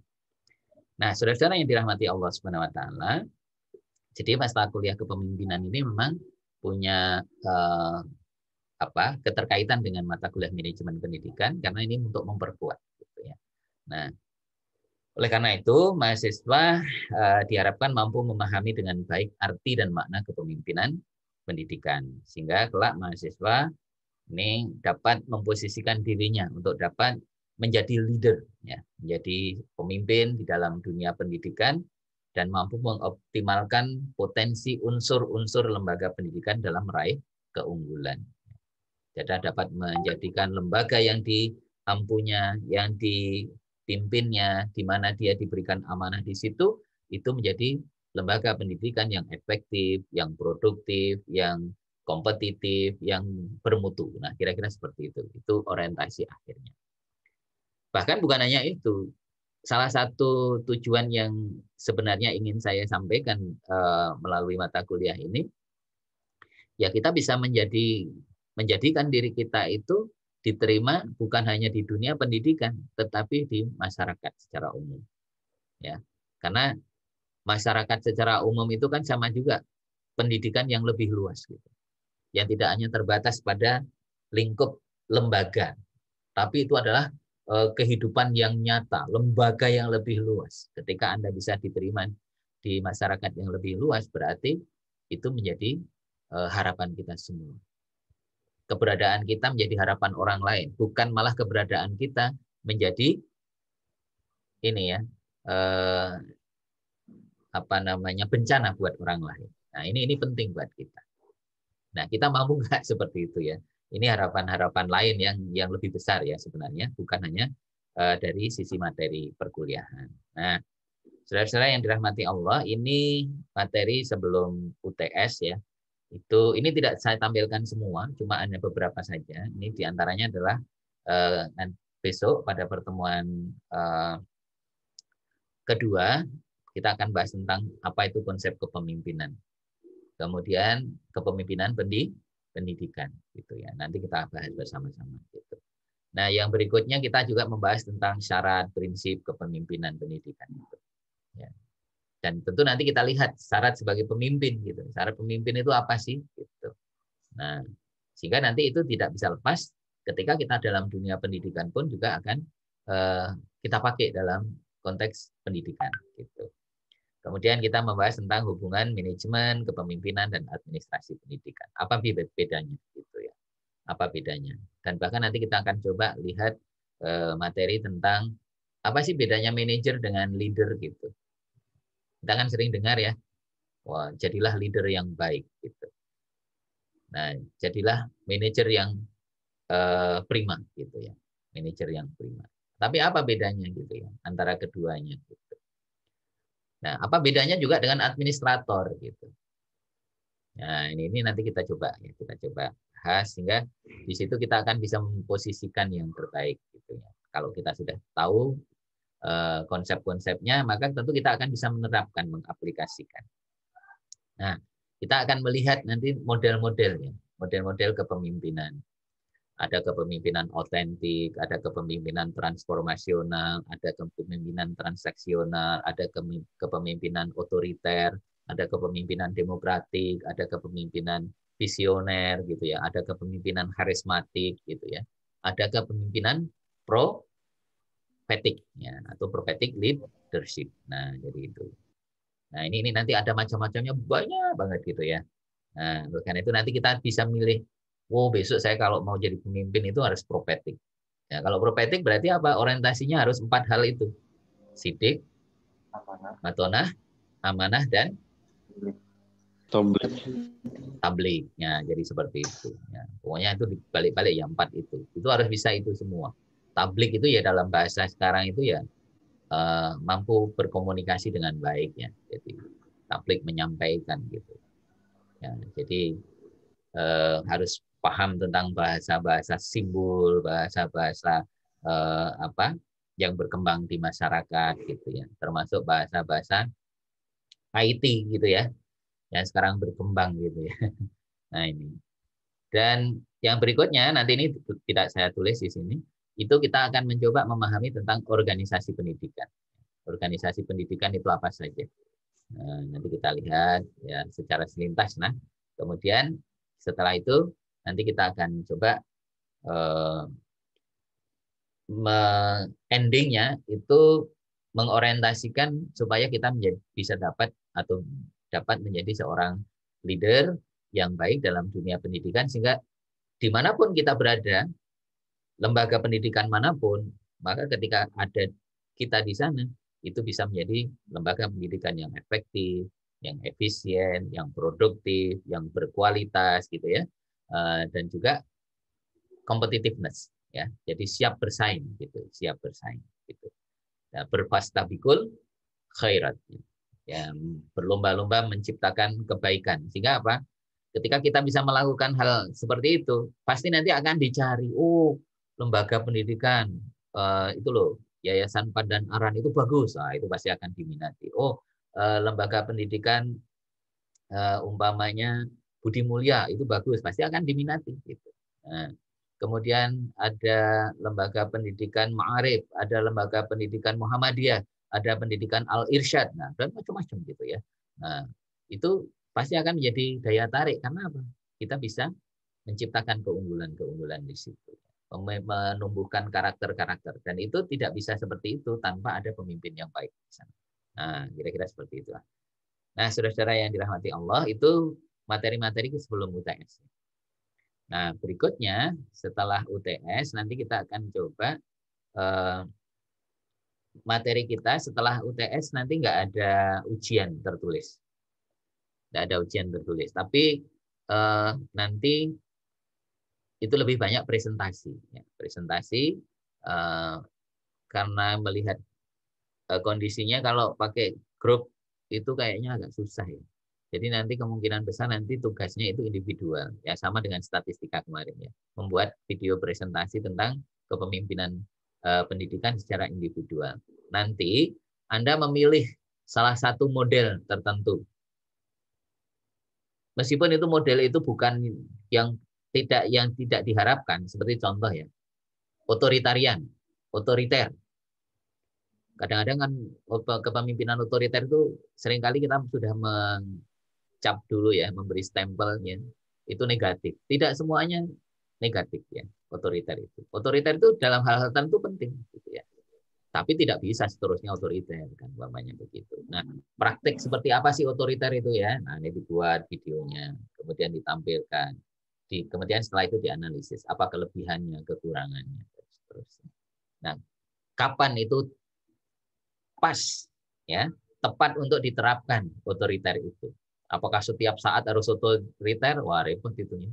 Nah, saudara-saudara yang dirahmati Allah Subhanahu wa taala, jadi masalah kuliah kepemimpinan ini memang punya keterkaitan dengan mata kuliah manajemen pendidikan karena ini untuk memperkuat gitu ya. Nah, oleh karena itu mahasiswa diharapkan mampu memahami dengan baik arti dan makna kepemimpinan pendidikan sehingga kelak mahasiswa ini dapat memposisikan dirinya untuk dapat menjadi leader ya, menjadi pemimpin di dalam dunia pendidikan dan mampu mengoptimalkan potensi unsur-unsur lembaga pendidikan dalam meraih keunggulan. Jadi dapat menjadikan lembaga yang diampunya, yang dipimpinnya, di mana dia diberikan amanah di situ, itu menjadi lembaga pendidikan yang efektif, yang produktif, yang kompetitif, yang bermutu. Nah, kira-kira seperti itu. Itu orientasi akhirnya. Bahkan bukan hanya itu. Salah satu tujuan yang sebenarnya ingin saya sampaikan melalui mata kuliah ini, ya kita bisa menjadikan diri kita itu diterima bukan hanya di dunia pendidikan, tetapi di masyarakat secara umum. Ya, karena masyarakat secara umum itu kan sama juga pendidikan yang lebih luas, gitu. Yang tidak hanya terbatas pada lingkup lembaga, tapi itu adalah kehidupan yang nyata, lembaga yang lebih luas. Ketika Anda bisa diterima di masyarakat yang lebih luas, berarti itu menjadi harapan kita semua. Keberadaan kita menjadi harapan orang lain, bukan malah keberadaan kita menjadi bencana buat orang lain. Nah, ini penting buat kita. Nah, kita mampu nggak seperti itu ya? Ini harapan-harapan lain yang lebih besar ya sebenarnya, bukan hanya dari sisi materi perkuliahan. Nah, saudara-saudara yang dirahmati Allah, ini materi sebelum UTS ya. Ini tidak saya tampilkan semua, cuma hanya beberapa saja. Ini diantaranya adalah besok pada pertemuan kedua kita akan bahas tentang apa itu konsep kepemimpinan. Kemudian kepemimpinan pendidikan gitu ya. Nanti kita bahas bersama-sama gitu. Nah, yang berikutnya kita juga membahas tentang syarat prinsip kepemimpinan pendidikan gitu. Ya. Dan tentu nanti kita lihat syarat sebagai pemimpin gitu. Syarat pemimpin itu apa sih gitu. Nah, sehingga nanti itu tidak bisa lepas ketika kita dalam dunia pendidikan pun juga akan kita pakai dalam konteks pendidikan gitu. Kemudian kita membahas tentang hubungan manajemen, kepemimpinan, dan administrasi pendidikan. Apa bedanya gitu ya? Apa bedanya? Dan bahkan nanti kita akan coba lihat materi tentang apa sih bedanya manajer dengan leader gitu. Kita kan sering dengar ya, wah jadilah leader yang baik gitu. Nah, jadilah manajer yang prima gitu ya, manajer yang prima. Tapi apa bedanya gitu ya antara keduanya gitu. Nah, apa bedanya juga dengan administrator gitu. Nah, ini nanti kita coba bahas sehingga di situ kita akan bisa memposisikan yang terbaik gitu ya. Kalau kita sudah tahu konsep-konsepnya, maka tentu kita akan bisa menerapkan, mengaplikasikan. Nah, kita akan melihat nanti model-modelnya, model-model kepemimpinan. Ada kepemimpinan otentik, ada kepemimpinan transformasional, ada kepemimpinan transaksional, ada kepemimpinan otoriter, ada kepemimpinan demokratik, ada kepemimpinan visioner gitu ya, ada kepemimpinan karismatik gitu ya, ada kepemimpinan prophetic ya, atau prophetic leadership. Nah, jadi itu. Nah, ini nanti ada macam-macamnya banyak banget gitu ya. Nah, karena itu nanti kita bisa milih, oh besok saya kalau mau jadi pemimpin itu harus prophetic. Ya, kalau prophetic berarti apa? Orientasinya harus 4 hal itu. Sidik, matonah, amanah, dan tabligh. Ya, jadi seperti itu. Ya, pokoknya itu dibalik-balik ya 4 itu. Itu harus bisa itu semua. Tabligh itu ya dalam bahasa sekarang itu ya mampu berkomunikasi dengan baik ya. Jadi tabligh menyampaikan gitu. Ya, jadi harus paham tentang bahasa-bahasa simbol, bahasa-bahasa apa yang berkembang di masyarakat gitu ya, termasuk bahasa-bahasa IT gitu ya, yang sekarang berkembang gitu ya. Nah ini. Dan yang berikutnya nanti ini tidak saya tulis di sini, itu kita akan mencoba memahami tentang organisasi pendidikan. Organisasi pendidikan itu apa saja? Nah, nanti kita lihat ya secara selintas. Nah, kemudian setelah itu nanti kita akan coba endingnya itu mengorientasikan supaya kita bisa dapat menjadi seorang leader yang baik dalam dunia pendidikan, sehingga dimanapun kita berada, lembaga pendidikan manapun, maka ketika ada kita di sana, itu bisa menjadi lembaga pendidikan yang efektif, yang efisien, yang produktif, yang berkualitas gitu ya, dan juga competitiveness ya, jadi siap bersaing gitu, siap bersaing gitu. Nah, berfastabikul khairat ya, berlomba-lomba menciptakan kebaikan, sehingga apa? Ketika kita bisa melakukan hal seperti itu, pasti nanti akan dicari, oh lembaga pendidikan itu loh, Yayasan Pandan Aran itu bagus, nah, itu pasti akan diminati. Oh lembaga pendidikan umpamanya Budi Mulia itu bagus, pasti akan diminati gitu. Nah, kemudian ada lembaga pendidikan Ma'arif, ada lembaga pendidikan Muhammadiyah, ada pendidikan Al-Irsyad, nah, dan macam-macam gitu ya. Nah, itu pasti akan menjadi daya tarik, karena apa? Kita bisa menciptakan keunggulan-keunggulan di situ, menumbuhkan karakter-karakter, dan itu tidak bisa seperti itu tanpa ada pemimpin yang baik di sana. Nah, kira-kira seperti itu. Nah, saudara-saudara yang dirahmati Allah, itu materi-materi sebelum UTS. Nah, berikutnya setelah UTS nanti kita akan coba materi kita setelah UTS nanti nggak ada ujian tertulis. Nggak ada ujian tertulis, tapi nanti itu lebih banyak presentasi. Ya. Presentasi karena melihat kondisinya kalau pakai grup itu kayaknya agak susah ya. Jadi nanti kemungkinan besar nanti tugasnya itu individual, ya sama dengan statistika kemarin ya, membuat video presentasi tentang kepemimpinan pendidikan secara individual. Nanti Anda memilih salah satu model tertentu. Meskipun itu model itu bukan yang tidak diharapkan, seperti contoh ya, otoriter. Kadang-kadang kan kepemimpinan otoriter itu seringkali kita sudah mencap dulu ya, memberi stempelnya itu negatif. Tidak semuanya negatif ya, otoriter itu. Otoriter itu dalam hal-hal tertentu penting gitu ya. Tapi tidak bisa seterusnya otoriter kan, umpamanya begitu. Nah, praktik seperti apa sih otoriter itu ya? Nah, ini dibuat videonya, kemudian ditampilkan. Kemudian setelah itu dianalisis apa kelebihannya, kekurangannya, dan seterusnya. Nah, kapan itu pas ya, tepat untuk diterapkan otoriter itu? Apakah setiap saat harus otoriter? Wah, repot itunya.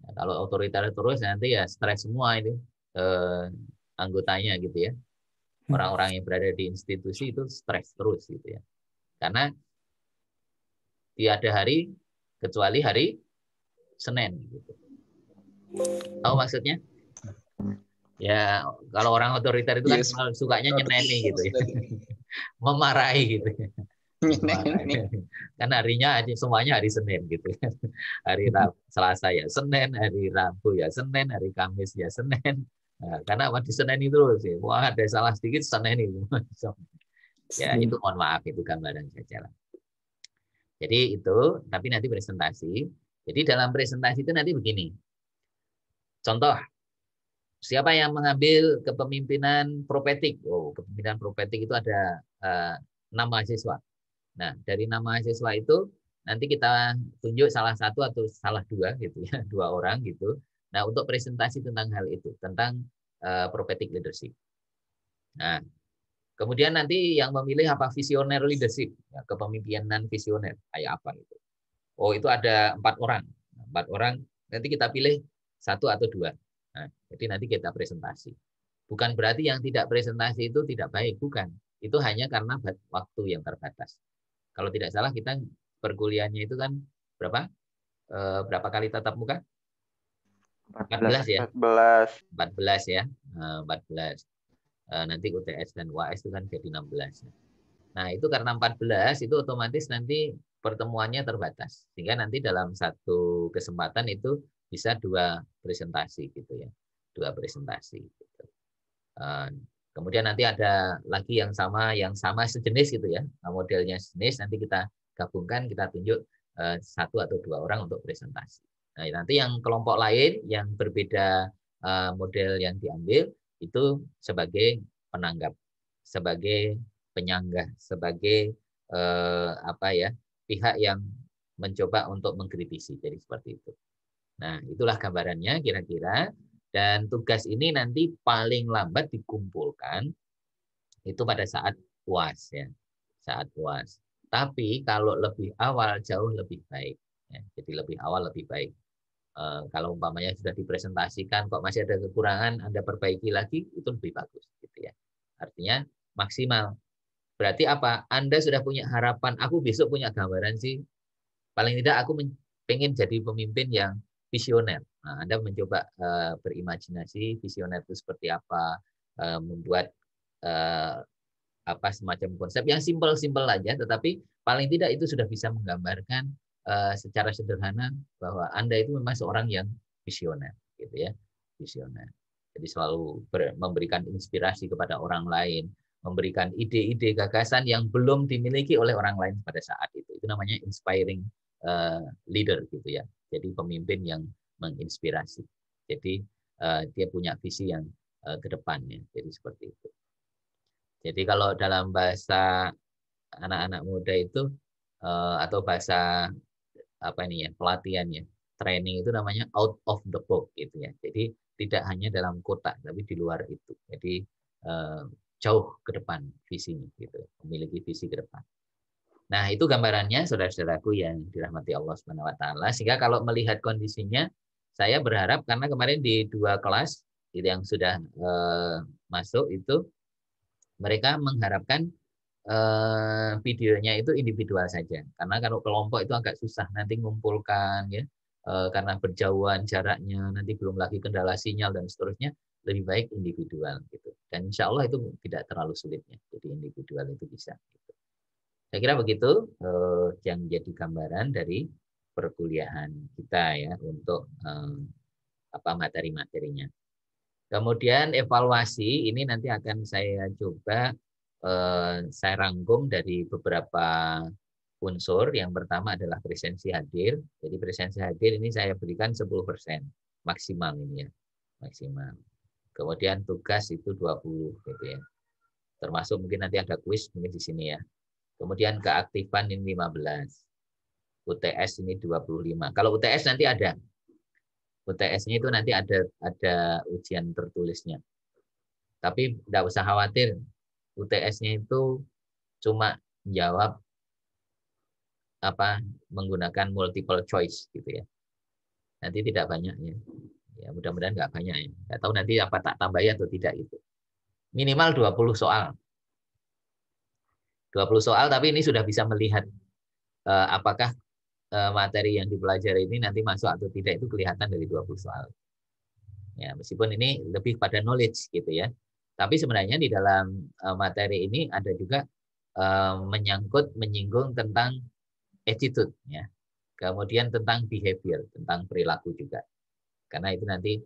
Nah, kalau otoriter terus nanti ya stres semua itu anggotanya gitu ya. Orang-orang yang berada di institusi itu stres terus gitu ya. Karena tiada hari kecuali hari Senin gitu. Tahu maksudnya? Ya, kalau orang otoriter itu kan sukanya nyeneni gitu ya. Memarahi gitu ya. Kan harinya semuanya hari Senin gitu ya. Hari Selasa ya Senin, hari Rabu ya Senin, hari Kamis ya Senin. Nah, karena di Senin itu sih, wah ada salah sedikit Senin itu. Ya itu mohon maaf itu gambaran saja lah. Jadi itu, tapi nanti presentasi. Jadi dalam presentasi itu nanti begini. Contoh, siapa yang mengambil kepemimpinan propetik? Oh, kepemimpinan propetik itu ada 6 mahasiswa. Nah, dari 6 mahasiswa itu nanti kita tunjuk salah satu atau salah 2 gitu ya, 2 orang gitu. Nah, untuk presentasi tentang hal itu, tentang prophetic leadership. Nah, kemudian nanti yang memilih apa visioner leadership, ya, kepemimpinan visioner kayak apa itu. Oh, itu ada 4 orang. 4 orang nanti kita pilih 1 atau 2. Nah, jadi nanti kita presentasi. Bukan berarti yang tidak presentasi itu tidak baik, bukan. Itu hanya karena waktu yang terbatas. Kalau tidak salah kita perkuliahannya itu kan berapa? Berapa kali tatap muka? 14 ya? 14 ya. 14. Nanti UTS dan UAS itu kan jadi 16. Nah, itu karena 14 itu otomatis nanti pertemuannya terbatas. Sehingga nanti dalam satu kesempatan itu bisa 2 presentasi gitu ya. 2 presentasi gitu. Kemudian nanti ada lagi yang sama sejenis gitu ya. Nah, modelnya sejenis nanti kita gabungkan, kita tunjuk 1 atau 2 orang untuk presentasi. Nah, nanti yang kelompok lain yang berbeda model yang diambil itu sebagai penanggap, sebagai penyanggah, sebagai pihak yang mencoba untuk mengkritisi. Jadi seperti itu. Nah, itulah gambarannya kira-kira. Dan tugas ini nanti paling lambat dikumpulkan itu pada saat UAS ya, saat UAS. Tapi kalau lebih awal jauh lebih baik. Ya, jadi lebih awal lebih baik. Kalau umpamanya sudah dipresentasikan kok masih ada kekurangan, Anda perbaiki lagi, itu lebih bagus gitu ya. Artinya maksimal. Berarti apa? Anda sudah punya harapan, aku besok punya gambaran sih. Paling tidak aku pengen jadi pemimpin yang visioner. Nah, Anda mencoba berimajinasi visioner itu seperti apa, membuat semacam konsep yang simpel-simpel aja, tetapi paling tidak itu sudah bisa menggambarkan secara sederhana bahwa Anda itu memang seorang yang visioner, gitu ya, visioner. Jadi selalu memberikan inspirasi kepada orang lain, memberikan ide-ide gagasan yang belum dimiliki oleh orang lain pada saat itu. Itu namanya inspiring leader, gitu ya. Jadi pemimpin yang menginspirasi. Jadi dia punya visi yang ke depannya. Jadi seperti itu. Jadi kalau dalam bahasa anak-anak muda itu atau bahasa pelatihannya, training itu namanya out of the box gitu ya. Jadi tidak hanya dalam kotak tapi di luar itu. Jadi jauh ke depan visinya gitu, memiliki visi ke depan. Nah, itu gambarannya saudara-saudaraku yang dirahmati Allah Subhanahu wa taala. Sehingga kalau melihat kondisinya, saya berharap karena kemarin di 2 kelas yang sudah masuk itu mereka mengharapkan videonya itu individual saja. Karena kalau kelompok itu agak susah nanti ngumpulkan ya. Karena berjauhan jaraknya, nanti belum lagi kendala sinyal dan seterusnya, lebih baik individual gitu. Dan insya Allah itu tidak terlalu sulitnya. Jadi individual itu bisa gitu. Saya kira begitu yang jadi gambaran dari perkuliahan kita ya untuk materi-materinya. Kemudian evaluasi ini nanti akan saya coba saya rangkum dari beberapa unsur. Yang pertama adalah presensi hadir. Jadi presensi hadir ini saya berikan 10% maksimal ini ya, maksimal. Kemudian tugas itu 20 gitu ya. Termasuk mungkin nanti ada kuis mungkin di sini ya. Kemudian keaktifan ini 15. UTS ini 25. Kalau UTS nanti ada. UTS-nya itu nanti ada ujian tertulisnya. Tapi tidak usah khawatir. UTS-nya itu cuma jawab menggunakan multiple choice gitu ya. Nanti tidak banyak ya. Ya mudah-mudahan nggak banyak ya. Nggak tahu nanti apa tak tambahin atau tidak itu. Minimal 20 soal. 20 soal tapi ini sudah bisa melihat apakah materi yang dipelajari ini nanti masuk atau tidak itu kelihatan dari 20 soal. Ya, meskipun ini lebih pada knowledge gitu ya. Tapi sebenarnya di dalam materi ini ada juga menyinggung tentang attitude ya. Kemudian tentang behavior, tentang perilaku juga. Karena itu nanti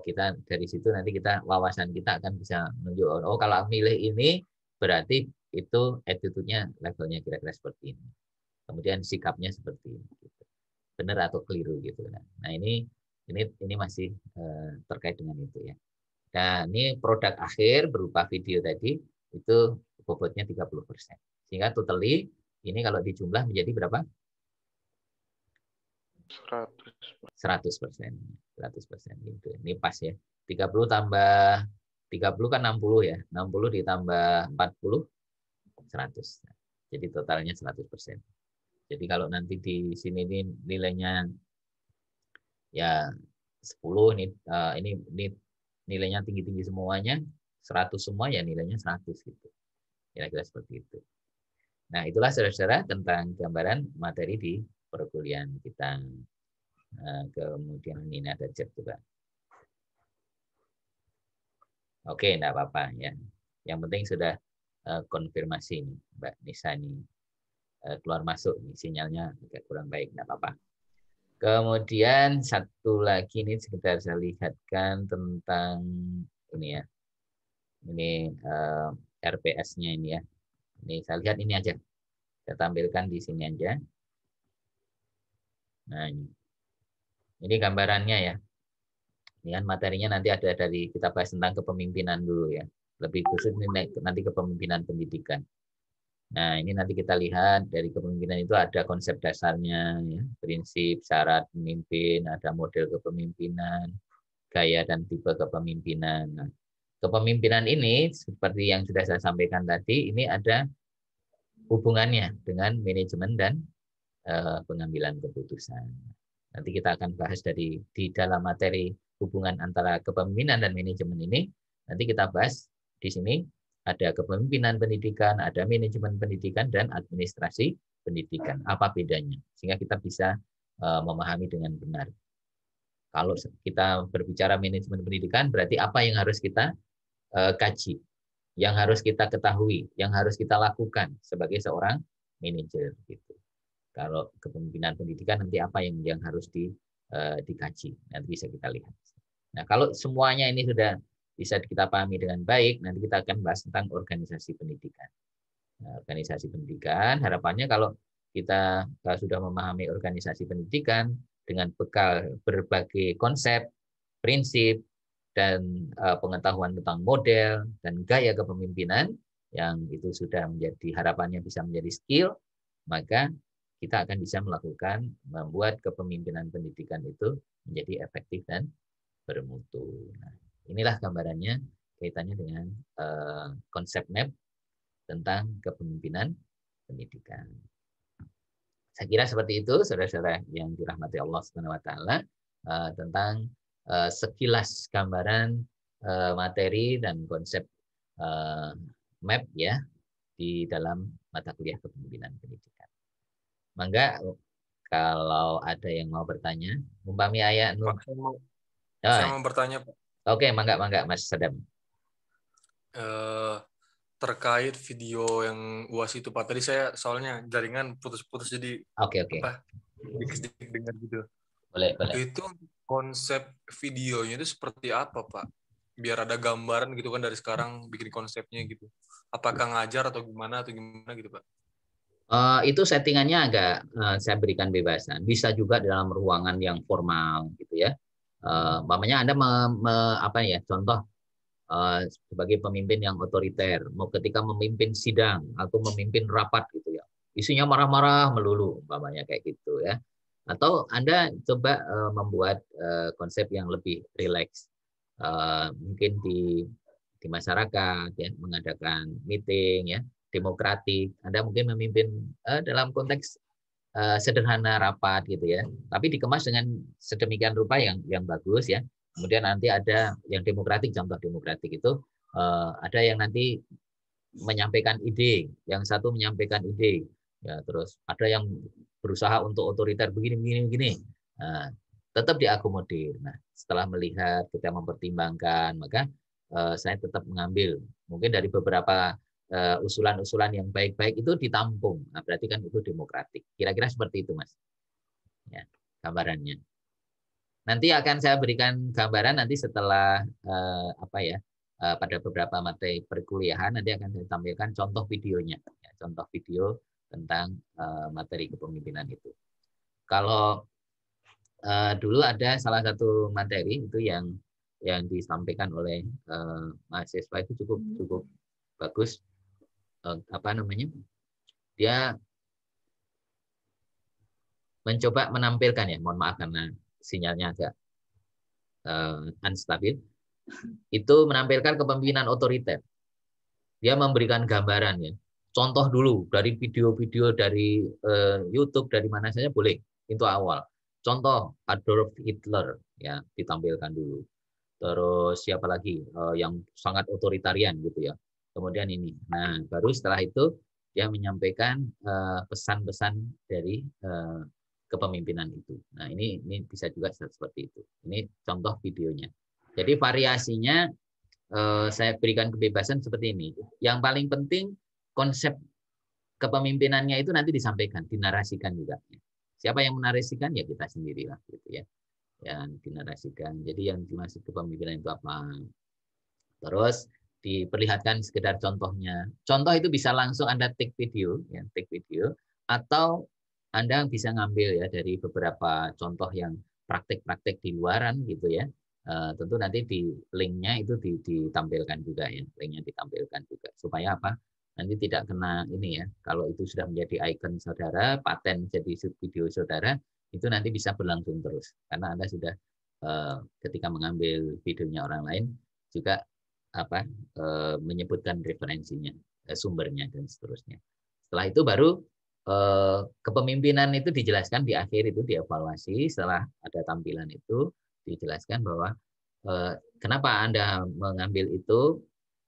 kita dari situ nanti wawasan kita akan bisa menunjukkan kalau milih ini berarti itu attitude-nya levelnya kira-kira seperti ini. Kemudian sikapnya seperti ini. Gitu. Benar atau keliru gitu. Nah, ini masih terkait dengan itu ya. Nah, ini produk akhir berupa video tadi itu bobotnya 30%. Sehingga totally ini kalau dijumlah menjadi berapa? 100%. 100% gitu. Ini pas ya. 30 tambah 30 kan 60 ya. 60 ditambah 40 100. Jadi totalnya 100%. Jadi kalau nanti di sini ini nilainya ya 10 ini nilainya tinggi-tinggi semuanya, 100 semua ya nilainya 100 gitu. Kira-kira seperti itu. Nah, itulah saudara-saudara tentang gambaran materi di perkuliahan kita. Kemudian ini ada chat juga. Oke, enggak apa-apa ya. Yang penting sudah konfirmasi nih, Mbak Nisa ini keluar masuk nih, sinyalnya agak kurang baik, enggak apa-apa. Kemudian satu lagi ini sekitar saya lihatkan tentang ini ya. Ini RPS-nya ini ya. Ini saya lihat ini aja. Saya tampilkan di sini aja. Nah, ini gambarannya ya. Ini kan materinya nanti ada dari kita bahas tentang kepemimpinan dulu ya. Lebih khusus nanti kepemimpinan pendidikan. Nah, ini nanti kita lihat dari kepemimpinan itu ada konsep dasarnya, ya, prinsip, syarat pemimpin, ada model kepemimpinan, gaya dan tipe kepemimpinan. Nah, kepemimpinan ini seperti yang sudah saya sampaikan tadi, ini ada hubungannya dengan manajemen dan pengambilan keputusan. Nanti kita akan bahas di dalam materi hubungan antara kepemimpinan dan manajemen ini. Nanti kita bahas di sini. Ada kepemimpinan pendidikan, ada manajemen pendidikan, dan administrasi pendidikan. Apa bedanya? Sehingga kita bisa memahami dengan benar. Kalau kita berbicara manajemen pendidikan, berarti apa yang harus kita kaji, yang harus kita ketahui, yang harus kita lakukan sebagai seorang manajer. Gitu. Kalau kepemimpinan pendidikan, nanti apa yang harus dikaji. Nanti bisa kita lihat. Nah, kalau semuanya ini sudah bisa kita pahami dengan baik, nanti kita akan bahas tentang organisasi pendidikan. Nah, organisasi pendidikan, harapannya kalau kita sudah memahami organisasi pendidikan dengan bekal berbagai konsep, prinsip, dan pengetahuan tentang model dan gaya kepemimpinan, yang itu sudah menjadi harapannya bisa menjadi skill, maka kita akan bisa melakukan, membuat kepemimpinan pendidikan itu menjadi efektif dan bermutu. Nah, inilah gambarannya kaitannya dengan konsep map tentang kepemimpinan pendidikan. Saya kira seperti itu, saudara-saudara yang dirahmati Allah Subhanahu wa taala, tentang sekilas gambaran materi dan konsep map ya di dalam mata kuliah kepemimpinan pendidikan. Mangga kalau ada yang mau bertanya, umpami ayah Saya mau bertanya, Pak. Oke, mangga Mas Sadam. terkait video yang UAS itu Pak. Tadi saya soalnya jaringan putus-putus jadi Oke. dikit-dikit dengar gitu. Boleh. Itu konsep videonya itu seperti apa Pak? Biar ada gambaran gitu kan dari sekarang bikin konsepnya gitu. Apakah ngajar atau gimana gitu Pak? Itu settingannya agak saya berikan bebasan. Bisa juga dalam ruangan yang formal gitu ya. Umpamanya Anda contoh sebagai pemimpin yang otoriter, mau ketika memimpin sidang atau memimpin rapat gitu ya, isinya marah-marah melulu, umpamanya kayak gitu ya. Atau Anda coba membuat konsep yang lebih rileks, mungkin di masyarakat ya, mengadakan meeting ya, demokratik. Anda mungkin memimpin dalam konteks sederhana rapat gitu ya, tapi dikemas dengan sedemikian rupa yang bagus ya. Kemudian nanti ada yang demokratik, contoh demokratik itu ada yang nanti menyampaikan ide, yang satu menyampaikan ide, ya terus ada yang berusaha untuk otoriter begini. Nah, tetap diakomodir. Nah, setelah melihat kita mempertimbangkan, maka saya tetap mengambil mungkin dari beberapa usulan-usulan yang baik-baik itu ditampung. Nah, berarti kan itu demokratik. Kira-kira seperti itu, Mas. Ya, gambarannya. Nanti akan saya berikan gambaran nanti setelah pada beberapa materi perkuliahan nanti akan saya tampilkan contoh videonya, ya, contoh video tentang materi kepemimpinan itu. Kalau dulu ada salah satu materi itu yang disampaikan oleh mahasiswa itu cukup bagus. Dia mencoba menampilkan ya, mohon maaf karena sinyalnya agak unstabil, itu menampilkan kepemimpinan otoriter. Dia memberikan gambaran ya, contoh dulu dari video-video dari YouTube, dari mana saja boleh, itu awal. Contoh Adolf Hitler ya ditampilkan dulu. Terus siapa lagi yang sangat otoritarian gitu ya. Kemudian ini. Nah, baru setelah itu dia menyampaikan pesan-pesan dari kepemimpinan itu. Nah, ini bisa juga seperti itu. Ini contoh videonya. Jadi variasinya saya berikan kebebasan seperti ini. Yang paling penting konsep kepemimpinannya itu nanti disampaikan, dinarasikan juga. Siapa yang menarasikan ya kita sendirilah gitu ya. Yang dinarasikan. Jadi yang dimaksud kepemimpinan itu apa? Terus diperlihatkan sekedar contohnya. Contoh itu bisa langsung Anda take video, ya, take video, atau Anda bisa ngambil ya dari beberapa contoh yang praktek-praktek di luaran gitu ya. Tentu nanti di linknya itu ditampilkan juga ya, linknya ditampilkan juga supaya apa? Nanti tidak kena ini ya. Kalau itu sudah menjadi icon saudara, paten jadi video saudara, itu nanti bisa berlangsung terus karena Anda sudah ketika mengambil videonya orang lain juga menyebutkan referensinya, sumbernya dan seterusnya. Setelah itu baru kepemimpinan itu dijelaskan di akhir, itu dievaluasi setelah ada tampilan itu dijelaskan bahwa kenapa Anda mengambil itu.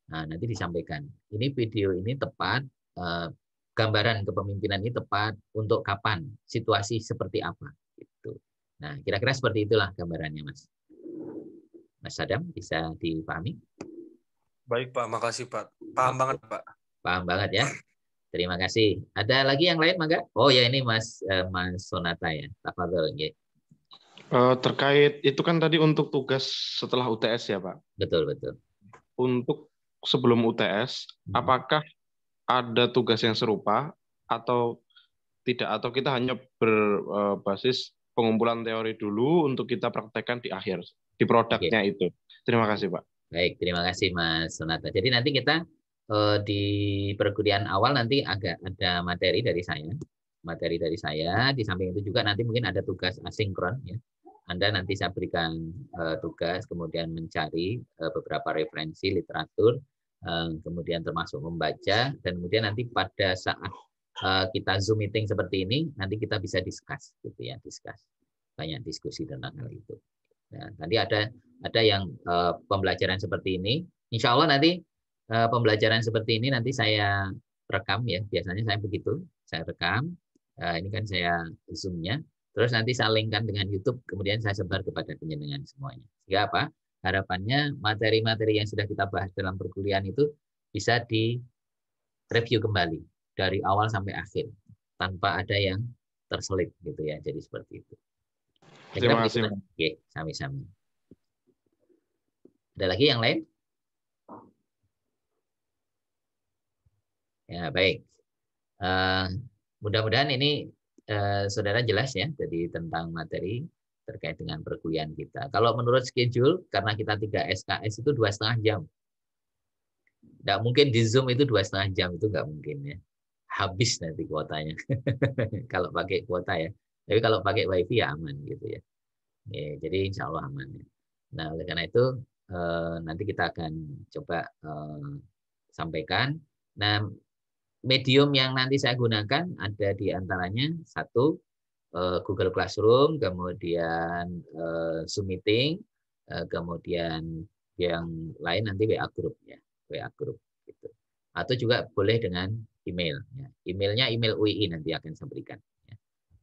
Nah, nanti disampaikan ini video ini tepat, gambaran kepemimpinan ini tepat untuk kapan, situasi seperti apa gitu. Nah, kira-kira seperti itulah gambarannya, Mas Sadam, bisa dipahami? Baik Pak, makasih Pak. Paham banget Pak. Paham banget ya. Terima kasih. Ada lagi yang lain, Mangga? Oh ya, ini Mas Sonata ya. Tafadhol nggih. Terkait itu kan tadi untuk tugas setelah UTS ya, Pak. Betul. Untuk sebelum UTS, apakah ada tugas yang serupa atau tidak? Atau kita hanya berbasis pengumpulan teori dulu untuk kita praktekkan di akhir, di produknya itu. Terima kasih, Pak. Baik, terima kasih Mas Sonata. Jadi nanti kita di perkuliahan awal nanti agak ada materi dari saya. Di samping itu juga nanti mungkin ada tugas asinkron ya. Anda nanti saya berikan tugas kemudian mencari beberapa referensi literatur, kemudian termasuk membaca, dan kemudian nanti pada saat kita Zoom meeting seperti ini nanti kita bisa discuss gitu ya, banyak diskusi tentang hal itu. Nah, tadi ada yang pembelajaran seperti ini. Insya Allah nanti pembelajaran seperti ini nanti saya rekam ya. Biasanya saya begitu, saya rekam. Ini kan saya Zoom-nya. Terus nanti saya linkkan dengan YouTube, kemudian saya sebar kepada penjenengan semuanya. Sehingga apa? Harapannya materi-materi yang sudah kita bahas dalam perkuliahan itu bisa review kembali dari awal sampai akhir tanpa ada yang terselip gitu ya. Jadi seperti itu. Terima kasih. Oke, sami-sami. Ada lagi yang lain? Ya, baik. Mudah-mudahan ini saudara jelas ya, jadi tentang materi terkait dengan perkuliahan kita. Kalau menurut schedule, karena kita 3 SKS itu 2,5 jam. Nggak mungkin di Zoom itu 2,5 jam, itu nggak mungkin ya. Habis nanti kuotanya. Kalau pakai kuota ya. Tapi kalau pakai WiFi ya aman gitu ya. Jadi insya Allah aman. Ya. Nah, oleh karena itu nanti kita akan coba sampaikan. Nah, medium yang nanti saya gunakan ada di antaranya satu Google Classroom, kemudian Zoom Meeting, kemudian yang lain nanti WA Group ya, WA Group gitu. Atau juga boleh dengan email. Ya. Emailnya email UII nanti akan saya berikan. Ya.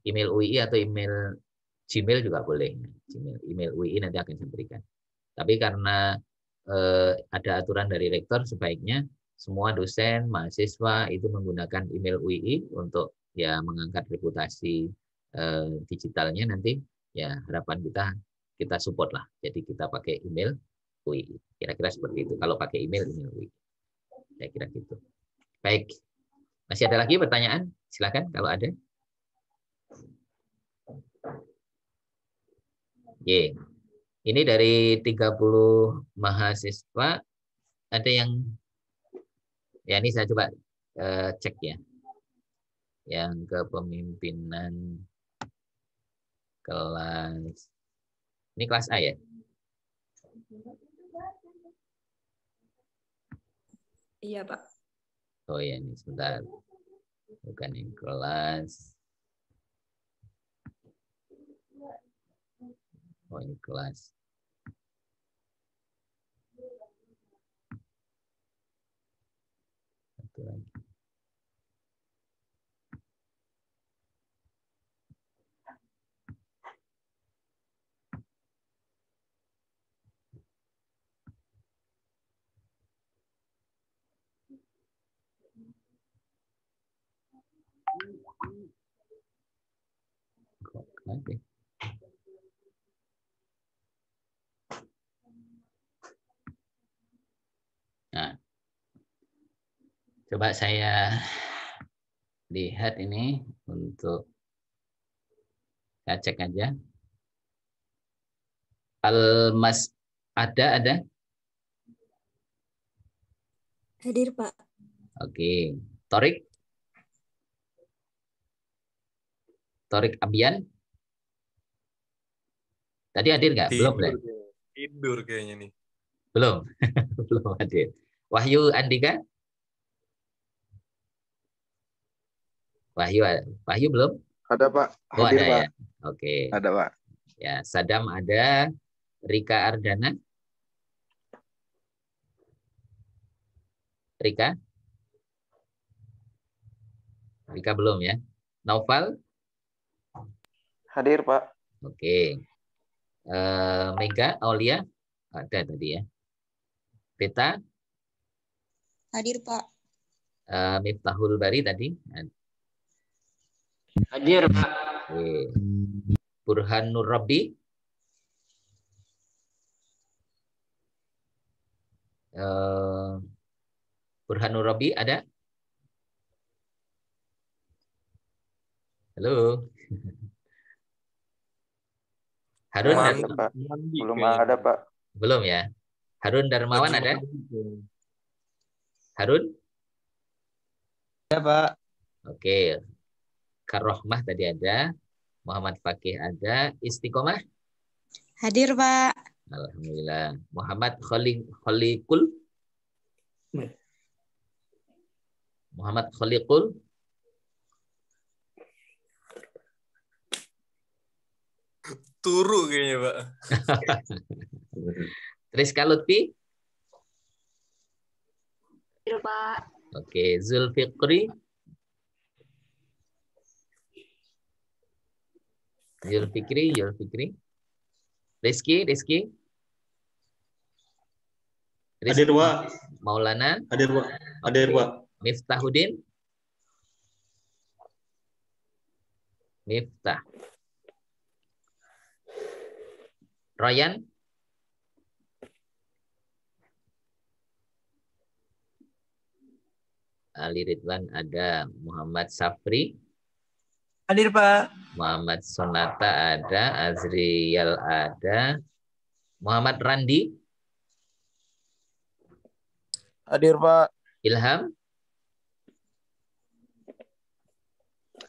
Email UII atau email Gmail juga boleh. Email UII nanti akan saya berikan. Tapi karena ada aturan dari rektor sebaiknya semua dosen, mahasiswa itu menggunakan email UII untuk ya mengangkat reputasi digitalnya nanti ya harapan kita support lah. Jadi kita pakai email UII. Kira-kira seperti itu. Kalau pakai email UII. Saya kira gitu. Baik. Masih ada lagi pertanyaan? Silakan kalau ada. Ye. Ini dari 30 mahasiswa ada yang ya ini saya coba cek ya. Yang kepemimpinan kelas ini kelas A ya? Iya, Pak. Oh ya, ini sebentar. Bukan yang kelas. Oh, ini kelas. Satu lagi. Oke. Nah, coba saya lihat ini untuk saya cek aja. Almas ada? Hadir, Pak. Oke. Torik Abian. Tadi hadir nggak? Belum, ya? Tidur kayaknya nih. Belum. Belum hadir. Wahyu Andika? Wahyu belum? Ada, Pak. Oh, Hadir, ada Pak. ya. Oke. Ada, Pak. Ya, Sadam ada. Rika Ardana? Rika belum ya. Naufal? Hadir, Pak. Oke. Mega, Aulia? Ada tadi ya. Peta? Hadir, Pak. Miftahul Bari tadi? Hadir, Pak. Oke. Burhan Nur Rabbi? Burhan Nur Rabbi ada? Halo. Harun Ada, Pak. Belum ada, Pak. Belum ya. Harun Darmawan ada? Harun? Ya, Pak. Oke. Karohmah tadi ada. Muhammad Fakih ada. Istiqomah? Hadir, Pak. Alhamdulillah. Muhammad Khaliqul? Muhammad Khaliqul? Turu kayaknya, Pak. Rizka Lutfi? Hadir, Pak. Oke. Zulfikri? Zulfikri? Rizky? Hadir, Pak. Maulana? Hadir, Pak. Miftahuddin. Miftah. Royan. Ali Ridwan ada. Muhammad Safri. Hadir, Pak. Muhammad Sonata ada. Azriel ada. Muhammad Randi. Hadir, Pak. Ilham.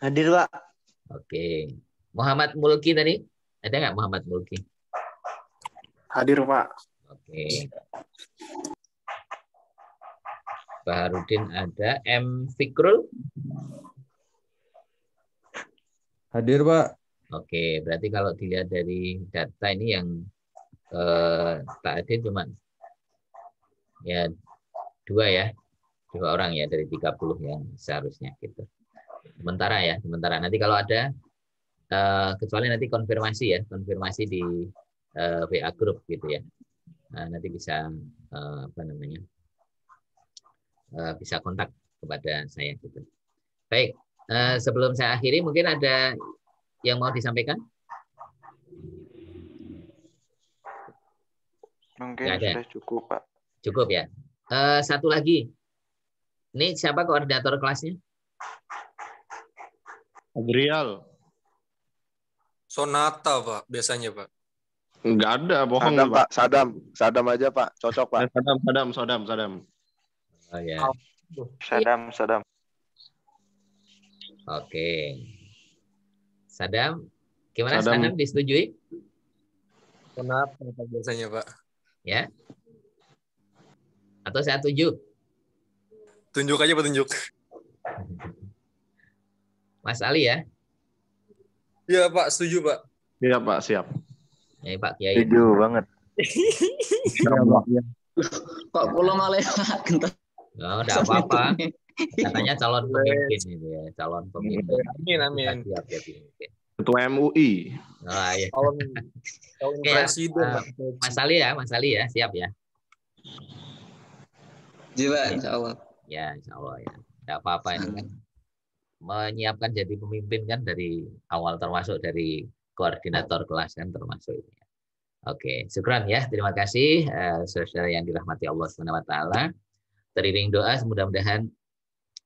Hadir, Pak. Oke. Muhammad Mulki tadi. Ada nggak Muhammad Mulki? Hadir, Pak. Oke. Baharudin ada. M. Fikrul. Hadir, Pak. Oke, berarti kalau dilihat dari data ini yang tak hadir cuma ya 2 ya. 2 orang ya dari 30 yang seharusnya gitu. Sementara nanti kalau ada kecuali nanti konfirmasi di WA grup gitu ya. Nah, nanti bisa bisa kontak kepada saya gitu. Baik, sebelum saya akhiri mungkin ada yang mau disampaikan? Mungkin sudah cukup, Pak. Cukup ya. Satu lagi. Ini siapa koordinator kelasnya? Adrial. Sonata, Pak, biasanya, Pak. Enggak ada, bohong, Sadam, Pak. Sadam aja, Pak. Cocok, Pak. Sadam. Oh ya. Sadam. Oke. Sadam, gimana Sadam disetujui? Kenapa biasanya, Pak? Ya. Atau saya tunjuk? Tunjuk aja, Pak, tunjuk. Mas Ali ya? Iya, Pak, setuju, Pak. Iya, Pak, siap. Ya, Pak Kiai. Setuju banget. Kok pulang malah gentar. Oh, enggak apa-apa. Katanya calon pemimpin itu ya, calon pemimpin. Amin. Siap ya pemimpin. Ketua MUI. Oh, iya. Calon presiden. Mas Ali ya, siap ya. Jiwa, insya Allah. Ya, insya Allah ya. Enggak apa-apa ini kan. Menyiapkan jadi pemimpin kan dari awal, termasuk dari koordinator kelas kan termasuk itu. Oke, syukran ya. Terima kasih saudara yang dirahmati Allah Subhanahu wa taala. Teriring doa mudah-mudahan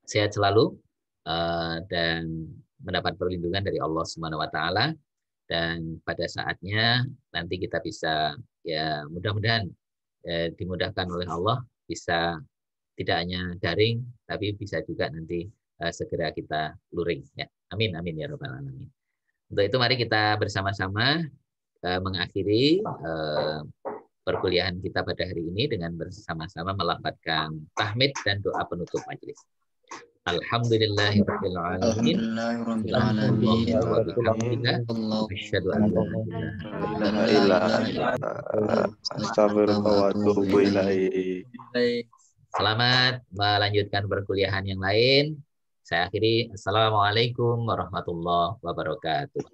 sehat selalu dan mendapat perlindungan dari Allah Subhanahu wa taala, dan pada saatnya nanti kita bisa ya mudah-mudahan dimudahkan oleh Allah, bisa tidak hanya daring tapi bisa juga nanti segera kita luring ya. Amin amin ya rabbal alamin. Untuk itu mari kita bersama-sama mengakhiri perkuliahan kita pada hari ini dengan bersama-sama melafadzkan tahmid dan doa penutup majelis. Alhamdulillahirabbil alamin. Asyhadu an la ilaha illallah. Astagfirullah wa atubu ilaih. Selamat melanjutkan perkuliahan yang lain. Saya akhiri. Assalamualaikum warahmatullahi wabarakatuh.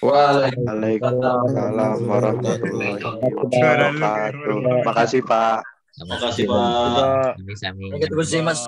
Waalaikumsalam warahmatullahi wabarakatuh. Makasih, Pak. Makasih, Pak. Sami-sami. Terima kasih, Mas.